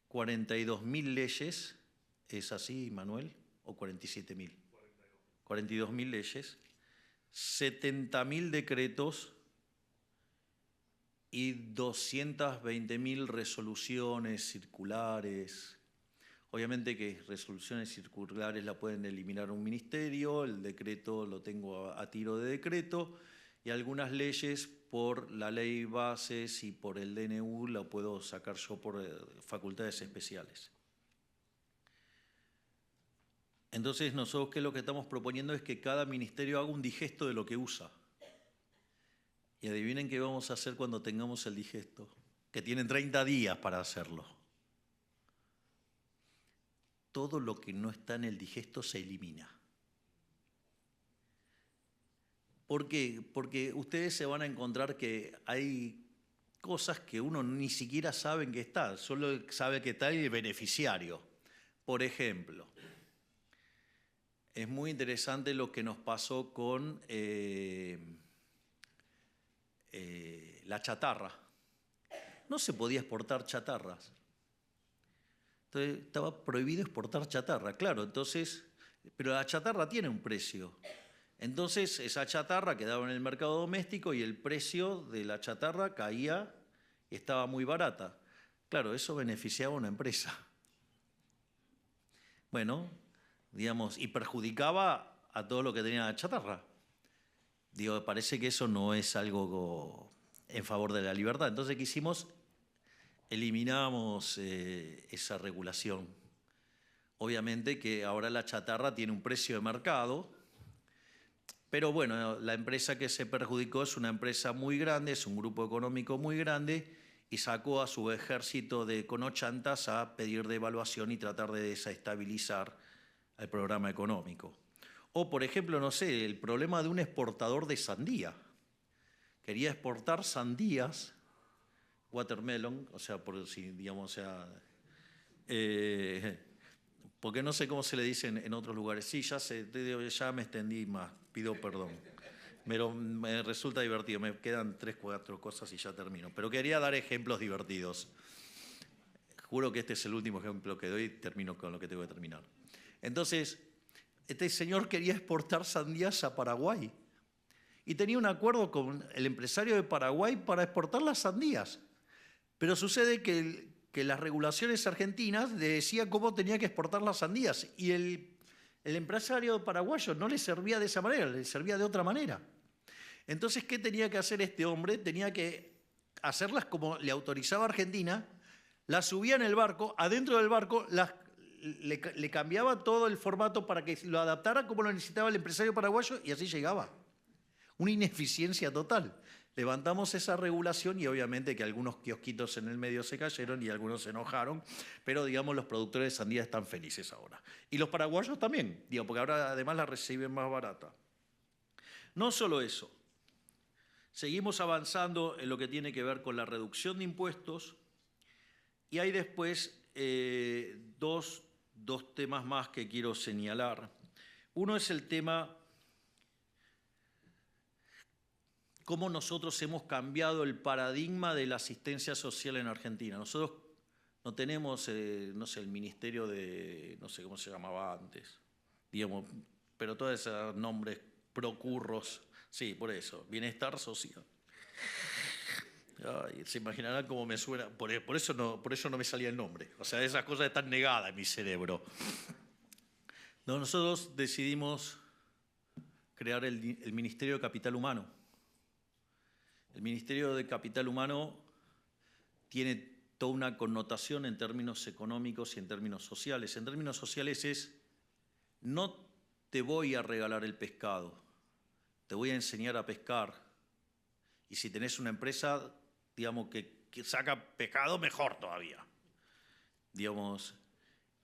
42.000 leyes, ¿es así, Manuel? ¿O 47.000? 42.000 leyes, 70.000 decretos y 220.000 resoluciones circulares. Obviamente que resoluciones circulares la pueden eliminar un ministerio, el decreto lo tengo a tiro de decreto, y algunas leyes por la ley bases y por el DNU la puedo sacar yo por facultades especiales. Entonces nosotros ¿qué es lo que estamos proponiendo? Es que cada ministerio haga un digesto de lo que usa. Y adivinen qué vamos a hacer cuando tengamos el digesto, que tienen 30 días para hacerlo. Todo lo que no está en el digesto se elimina. ¿Por qué? Porque ustedes se van a encontrar que hay cosas que uno ni siquiera sabe que está, solo sabe que está el beneficiario. Por ejemplo, es muy interesante lo que nos pasó con la chatarra. No se podía exportar chatarras. Entonces estaba prohibido exportar chatarra, claro, entonces, pero la chatarra tiene un precio. Entonces esa chatarra quedaba en el mercado doméstico y el precio de la chatarra caía y estaba muy barata. Claro, eso beneficiaba a una empresa. Bueno, digamos, y perjudicaba a todo lo que tenía la chatarra. Digo, parece que eso no es algo en favor de la libertad. Entonces, ¿qué hicimos? Eliminamos esa regulación. Obviamente que ahora la chatarra tiene un precio de mercado, pero bueno, la empresa que se perjudicó es una empresa muy grande, es un grupo económico muy grande y sacó a su ejército de conochantas a pedir devaluación y tratar de desestabilizar el programa económico. O, por ejemplo, no sé, el problema de un exportador de sandía. Quería exportar sandías, watermelon, o sea, por si, digamos, o sea, Porque no sé cómo se le dice en otros lugares. Sí, ya sé, ya me extendí más, pido perdón. Pero me resulta divertido, me quedan 3, 4 cosas y ya termino. Pero quería dar ejemplos divertidos. Juro que este es el último ejemplo que doy y termino con lo que tengo que terminar. Entonces, este señor quería exportar sandías a Paraguay y tenía un acuerdo con el empresario de Paraguay para exportar las sandías. Pero sucede que las regulaciones argentinas le decían cómo tenía que exportar las sandías y el empresario paraguayo no le servía de esa manera, le servía de otra manera. Entonces, ¿qué tenía que hacer este hombre? Tenía que hacerlas como le autorizaba Argentina, las subía en el barco, adentro del barco le cambiaba todo el formato para que lo adaptara como lo necesitaba el empresario paraguayo y así llegaba. Una ineficiencia total. Levantamos esa regulación y obviamente que algunos kiosquitos en el medio se cayeron y algunos se enojaron, pero digamos los productores de sandía están felices ahora. Y los paraguayos también, digo, porque ahora además la reciben más barata. No solo eso, seguimos avanzando en lo que tiene que ver con la reducción de impuestos y hay después dos temas más que quiero señalar. Uno es el tema cómo nosotros hemos cambiado el paradigma de la asistencia social en Argentina. Nosotros no tenemos, no sé, el ministerio de, no sé cómo se llamaba antes, digamos, pero todos esos nombres, procurros, sí, por eso, bienestar social. Ay, se imaginarán cómo me suena, por eso no me salía el nombre. O sea, esas cosas están negadas en mi cerebro. No, nosotros decidimos crear el Ministerio de Capital Humano. El Ministerio de Capital Humano tiene toda una connotación en términos económicos y en términos sociales. En términos sociales es, no te voy a regalar el pescado, te voy a enseñar a pescar. Y si tenés una empresa, digamos, que saca pescado, mejor todavía. Digamos,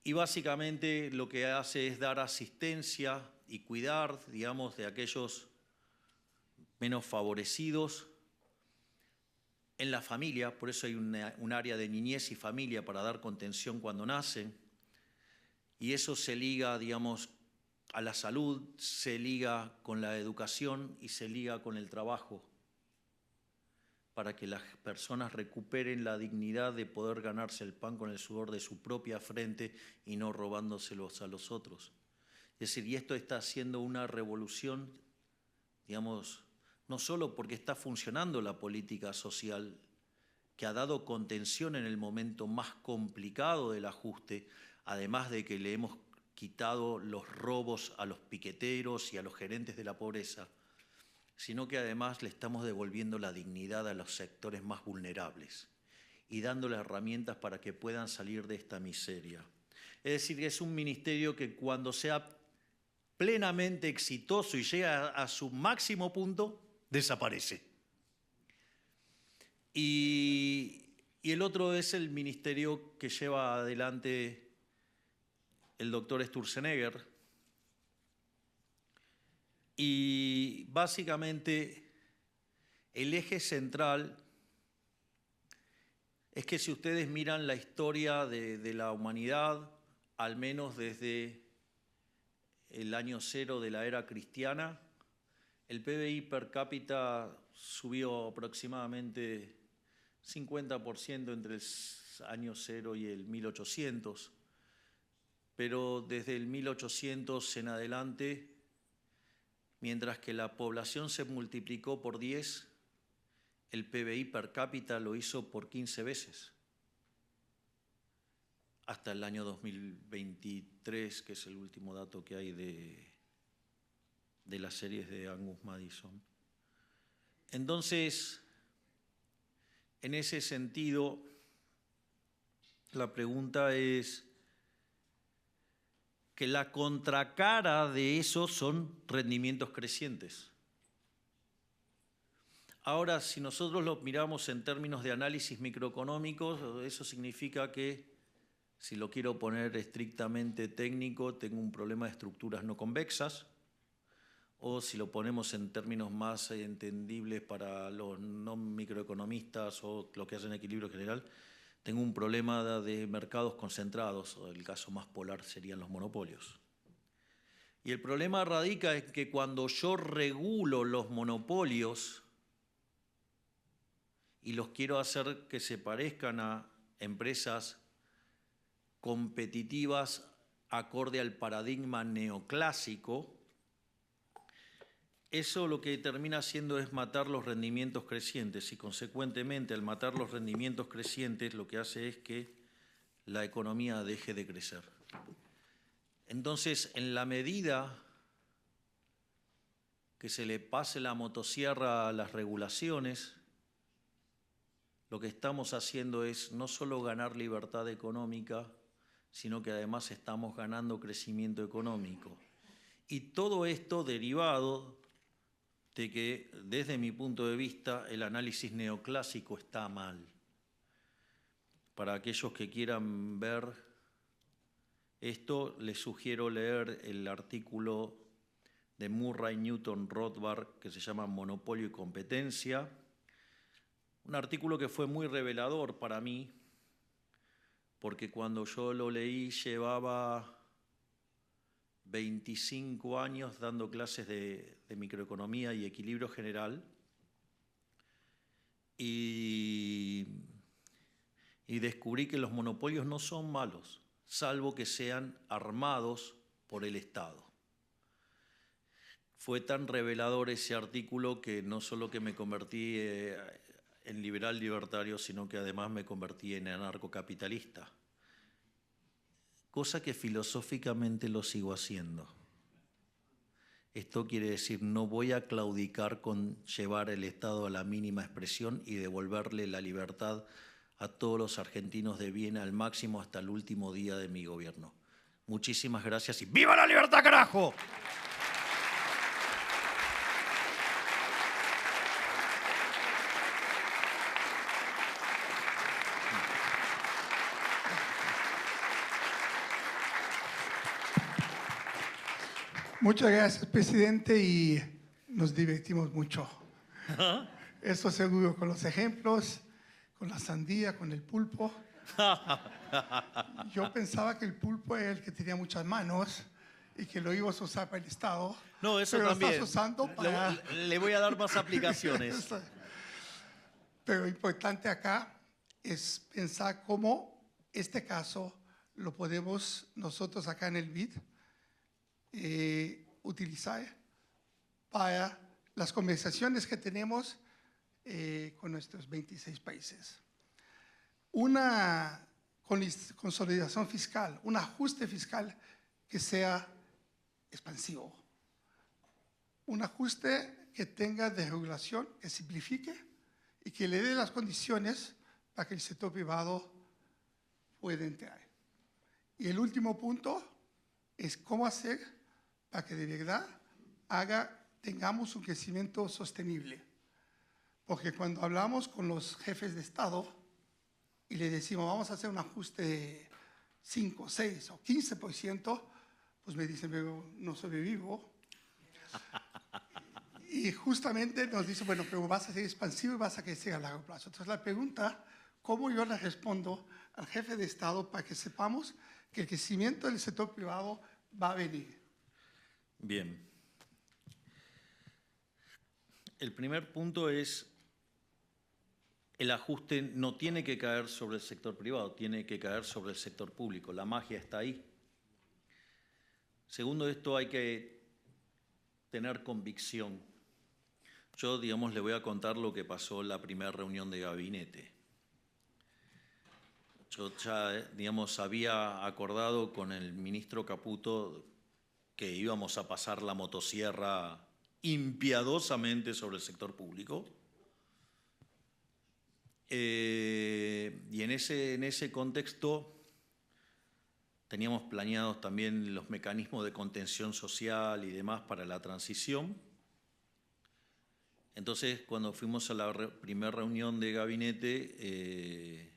y básicamente lo que hace es dar asistencia y cuidar, digamos, de aquellos menos favorecidos en la familia, por eso hay un área de niñez y familia para dar contención cuando nacen, y eso se liga, digamos, a la salud, se liga con la educación y se liga con el trabajo, para que las personas recuperen la dignidad de poder ganarse el pan con el sudor de su propia frente y no robándoselos a los otros. Es decir, y esto está haciendo una revolución, digamos, no solo porque está funcionando la política social, que ha dado contención en el momento más complicado del ajuste, además de que le hemos quitado los robos a los piqueteros y a los gerentes de la pobreza, sino que además le estamos devolviendo la dignidad a los sectores más vulnerables y dándole herramientas para que puedan salir de esta miseria. Es decir, que es un ministerio que cuando sea plenamente exitoso y llega a su máximo punto, desaparece. Y el otro es el ministerio que lleva adelante el doctor Sturzenegger. Y básicamente el eje central es que si ustedes miran la historia de la humanidad, al menos desde el año 0 de la era cristiana, el PBI per cápita subió aproximadamente 50% entre el año 0 y el 1800, pero desde el 1800 en adelante, mientras que la población se multiplicó por 10, el PBI per cápita lo hizo por 15 veces, hasta el año 2023, que es el último dato que hay de las series de Angus Madison. Entonces, en ese sentido, la pregunta es que la contracara de eso son rendimientos crecientes. Ahora, si nosotros lo miramos en términos de análisis microeconómicos, eso significa que, si lo quiero poner estrictamente técnico, tengo un problema de estructuras no convexas, o si lo ponemos en términos más entendibles para los no microeconomistas o los que hacen equilibrio general, tengo un problema de mercados concentrados, o el caso más polar serían los monopolios. Y el problema radica en que cuando yo regulo los monopolios y los quiero hacer que se parezcan a empresas competitivas acorde al paradigma neoclásico, eso lo que termina haciendo es matar los rendimientos crecientes y consecuentemente al matar los rendimientos crecientes lo que hace es que la economía deje de crecer. Entonces, en la medida que se le pase la motosierra a las regulaciones, lo que estamos haciendo es no solo ganar libertad económica, sino que además estamos ganando crecimiento económico. Y todo esto derivado de que, desde mi punto de vista, el análisis neoclásico está mal. Para aquellos que quieran ver esto, les sugiero leer el artículo de Murray Newton Rothbard que se llama Monopolio y Competencia, un artículo que fue muy revelador para mí, porque cuando yo lo leí llevaba 25 años dando clases de microeconomía y equilibrio general y descubrí que los monopolios no son malos, salvo que sean armados por el Estado. Fue tan revelador ese artículo que no solo que me convertí en liberal libertario, sino que además me convertí en anarcocapitalista, cosa que filosóficamente lo sigo haciendo. Esto quiere decir, no voy a claudicar con llevar el Estado a la mínima expresión y devolverle la libertad a todos los argentinos de bien al máximo hasta el último día de mi gobierno. Muchísimas gracias y ¡viva la libertad, carajo! Muchas gracias, presidente, y nos divertimos mucho. Eso seguro, con los ejemplos, con la sandía, con el pulpo. Yo pensaba que el pulpo era el que tenía muchas manos y que lo ibas a usar para el Estado. No, eso pero también. Lo estás usando para... Le voy a dar más aplicaciones. Pero lo importante acá es pensar cómo este caso lo podemos nosotros acá en el BID utilizar para las conversaciones que tenemos con nuestros 26 países. Una consolidación fiscal, un ajuste fiscal que sea expansivo, un ajuste que tenga desregulación, que simplifique y que le dé las condiciones para que el sector privado pueda entrar. Y el último punto es cómo hacer para que de verdad tengamos un crecimiento sostenible. Porque cuando hablamos con los jefes de Estado y le decimos vamos a hacer un ajuste de 5, 6 o 15%, pues me dicen, pero no sobrevivo. Y justamente nos dicen, bueno, pero vas a ser expansivo y vas a crecer a largo plazo. Entonces la pregunta, ¿cómo yo le respondo al jefe de Estado para que sepamos que el crecimiento del sector privado va a venir? Bien. El primer punto es, el ajuste no tiene que caer sobre el sector privado, tiene que caer sobre el sector público. La magia está ahí. Segundo, esto hay que tener convicción. Yo, digamos, le voy a contar lo que pasó en la primera reunión de gabinete. Yo ya, digamos, había acordado con el ministro Caputo que íbamos a pasar la motosierra impiadosamente sobre el sector público. Y en ese contexto teníamos planeados también los mecanismos de contención social y demás para la transición. Entonces, cuando fuimos a la primera reunión de gabinete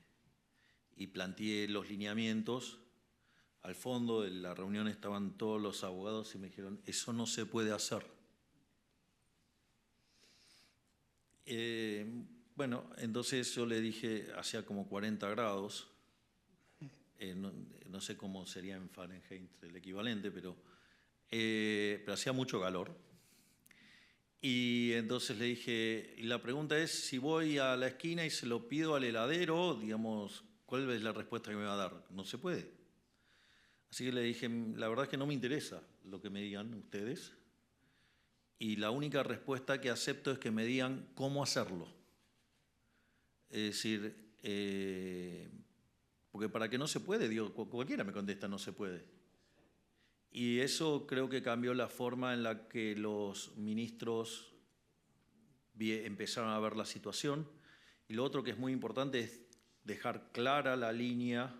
y planteé los lineamientos, al fondo de la reunión estaban todos los abogados y me dijeron, eso no se puede hacer. Bueno, entonces yo le dije, hacía como 40 grados, no sé cómo sería en Fahrenheit el equivalente, pero hacía mucho calor. Y entonces le dije, y la pregunta es, si voy a la esquina y se lo pido al heladero, digamos, ¿cuál es la respuesta que me va a dar? No se puede. Así que le dije, la verdad es que no me interesa lo que me digan ustedes, y la única respuesta que acepto es que me digan cómo hacerlo. Es decir, porque para que no se puede, digo, cualquiera me contesta no se puede. Y eso creo que cambió la forma en la que los ministros empezaron a ver la situación. Y lo otro que es muy importante es dejar clara la línea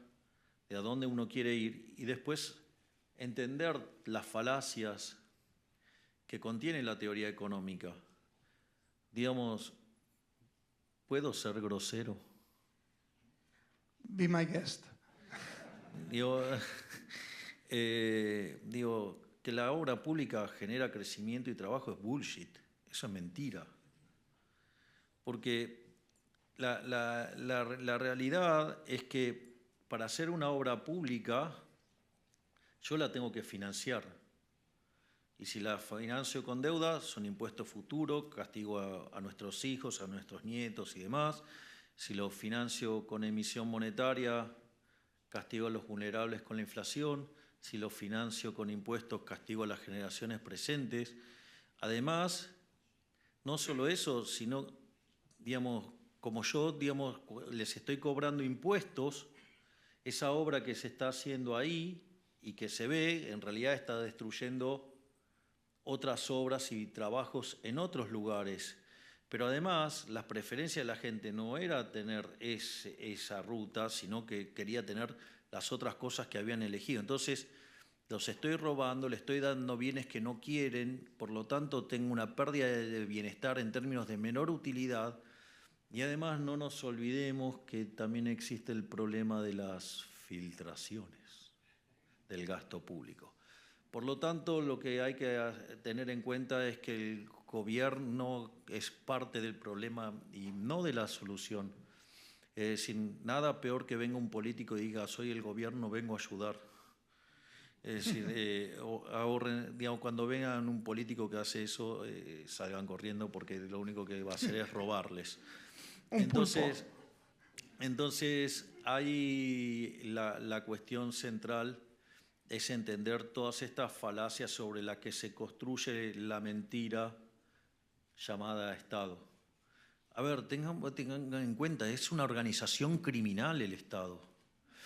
de a dónde uno quiere ir y después entender las falacias que contiene la teoría económica. Digamos, ¿puedo ser grosero? Be my guest. Digo, que la obra pública genera crecimiento y trabajo es bullshit. Eso es mentira. Porque la realidad es que para hacer una obra pública yo la tengo que financiar. Y si la financio con deuda, son impuestos futuros, castigo a nuestros hijos, a nuestros nietos y demás. Si lo financio con emisión monetaria, castigo a los vulnerables con la inflación. Si lo financio con impuestos, castigo a las generaciones presentes. Además, no solo eso, sino, digamos, como yo, digamos, les estoy cobrando impuestos, esa obra que se está haciendo ahí y que se ve, en realidad está destruyendo otras obras y trabajos en otros lugares. Pero además, la preferencia de la gente no era tener esa ruta, sino que quería tener las otras cosas que habían elegido. Entonces, los estoy robando, le estoy dando bienes que no quieren, por lo tanto tengo una pérdida de bienestar en términos de menor utilidad. Y además no nos olvidemos que también existe el problema de las filtraciones del gasto público. Por lo tanto, lo que hay que tener en cuenta es que el gobierno es parte del problema y no de la solución. Sin nada peor que venga un político y diga, soy el gobierno, vengo a ayudar. Es decir, digamos, cuando vengan un político que hace eso, salgan corriendo porque lo único que va a hacer es robarles. Entonces ahí la cuestión central es entender todas estas falacias sobre las que se construye la mentira llamada Estado. A ver, tengan en cuenta, es una organización criminal el Estado.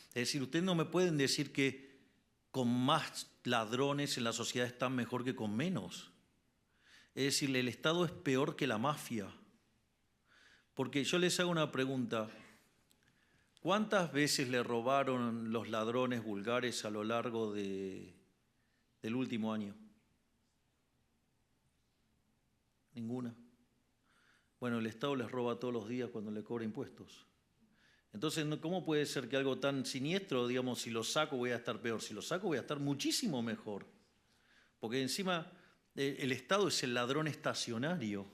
Es decir, ustedes no me pueden decir que con más ladrones en la sociedad están mejor que con menos. Es decir, el Estado es peor que la mafia. Porque yo les hago una pregunta. ¿Cuántas veces le robaron los ladrones vulgares a lo largo del último año? Ninguna. Bueno, el Estado les roba todos los días cuando le cobra impuestos. Entonces, ¿cómo puede ser que algo tan siniestro, digamos, si lo saco voy a estar peor? Si lo saco voy a estar muchísimo mejor. Porque encima el Estado es el ladrón estacionario.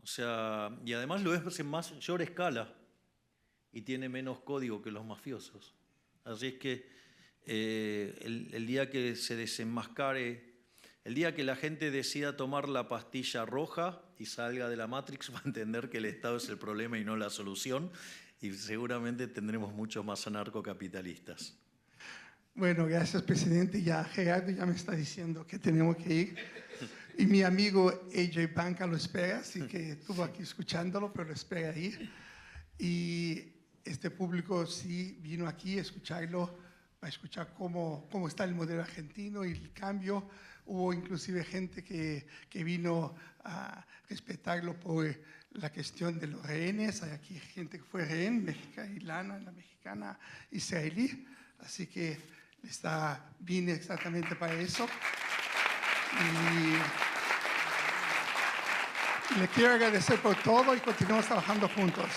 O sea, y además lo es en mayor escala y tiene menos código que los mafiosos. Así es que el día que se desenmascare, el día que la gente decida tomar la pastilla roja y salga de la Matrix, va a entender que el Estado es el problema y no la solución, y seguramente tendremos muchos más anarcocapitalistas. Bueno, gracias, presidente. Ya Gerardo ya me está diciendo que tenemos que ir. Y mi amigo AJ Banca lo espera, así que estuvo aquí escuchándolo, pero lo espera ir. Y este público sí vino aquí a escucharlo, a escuchar cómo está el modelo argentino y el cambio. Hubo inclusive gente que vino a respetarlo por la cuestión de los rehenes. Hay aquí gente que fue rehén, mexicana, la mexicana israelí. Así que vine exactamente para eso. Y le quiero agradecer por todo y continuamos trabajando juntos.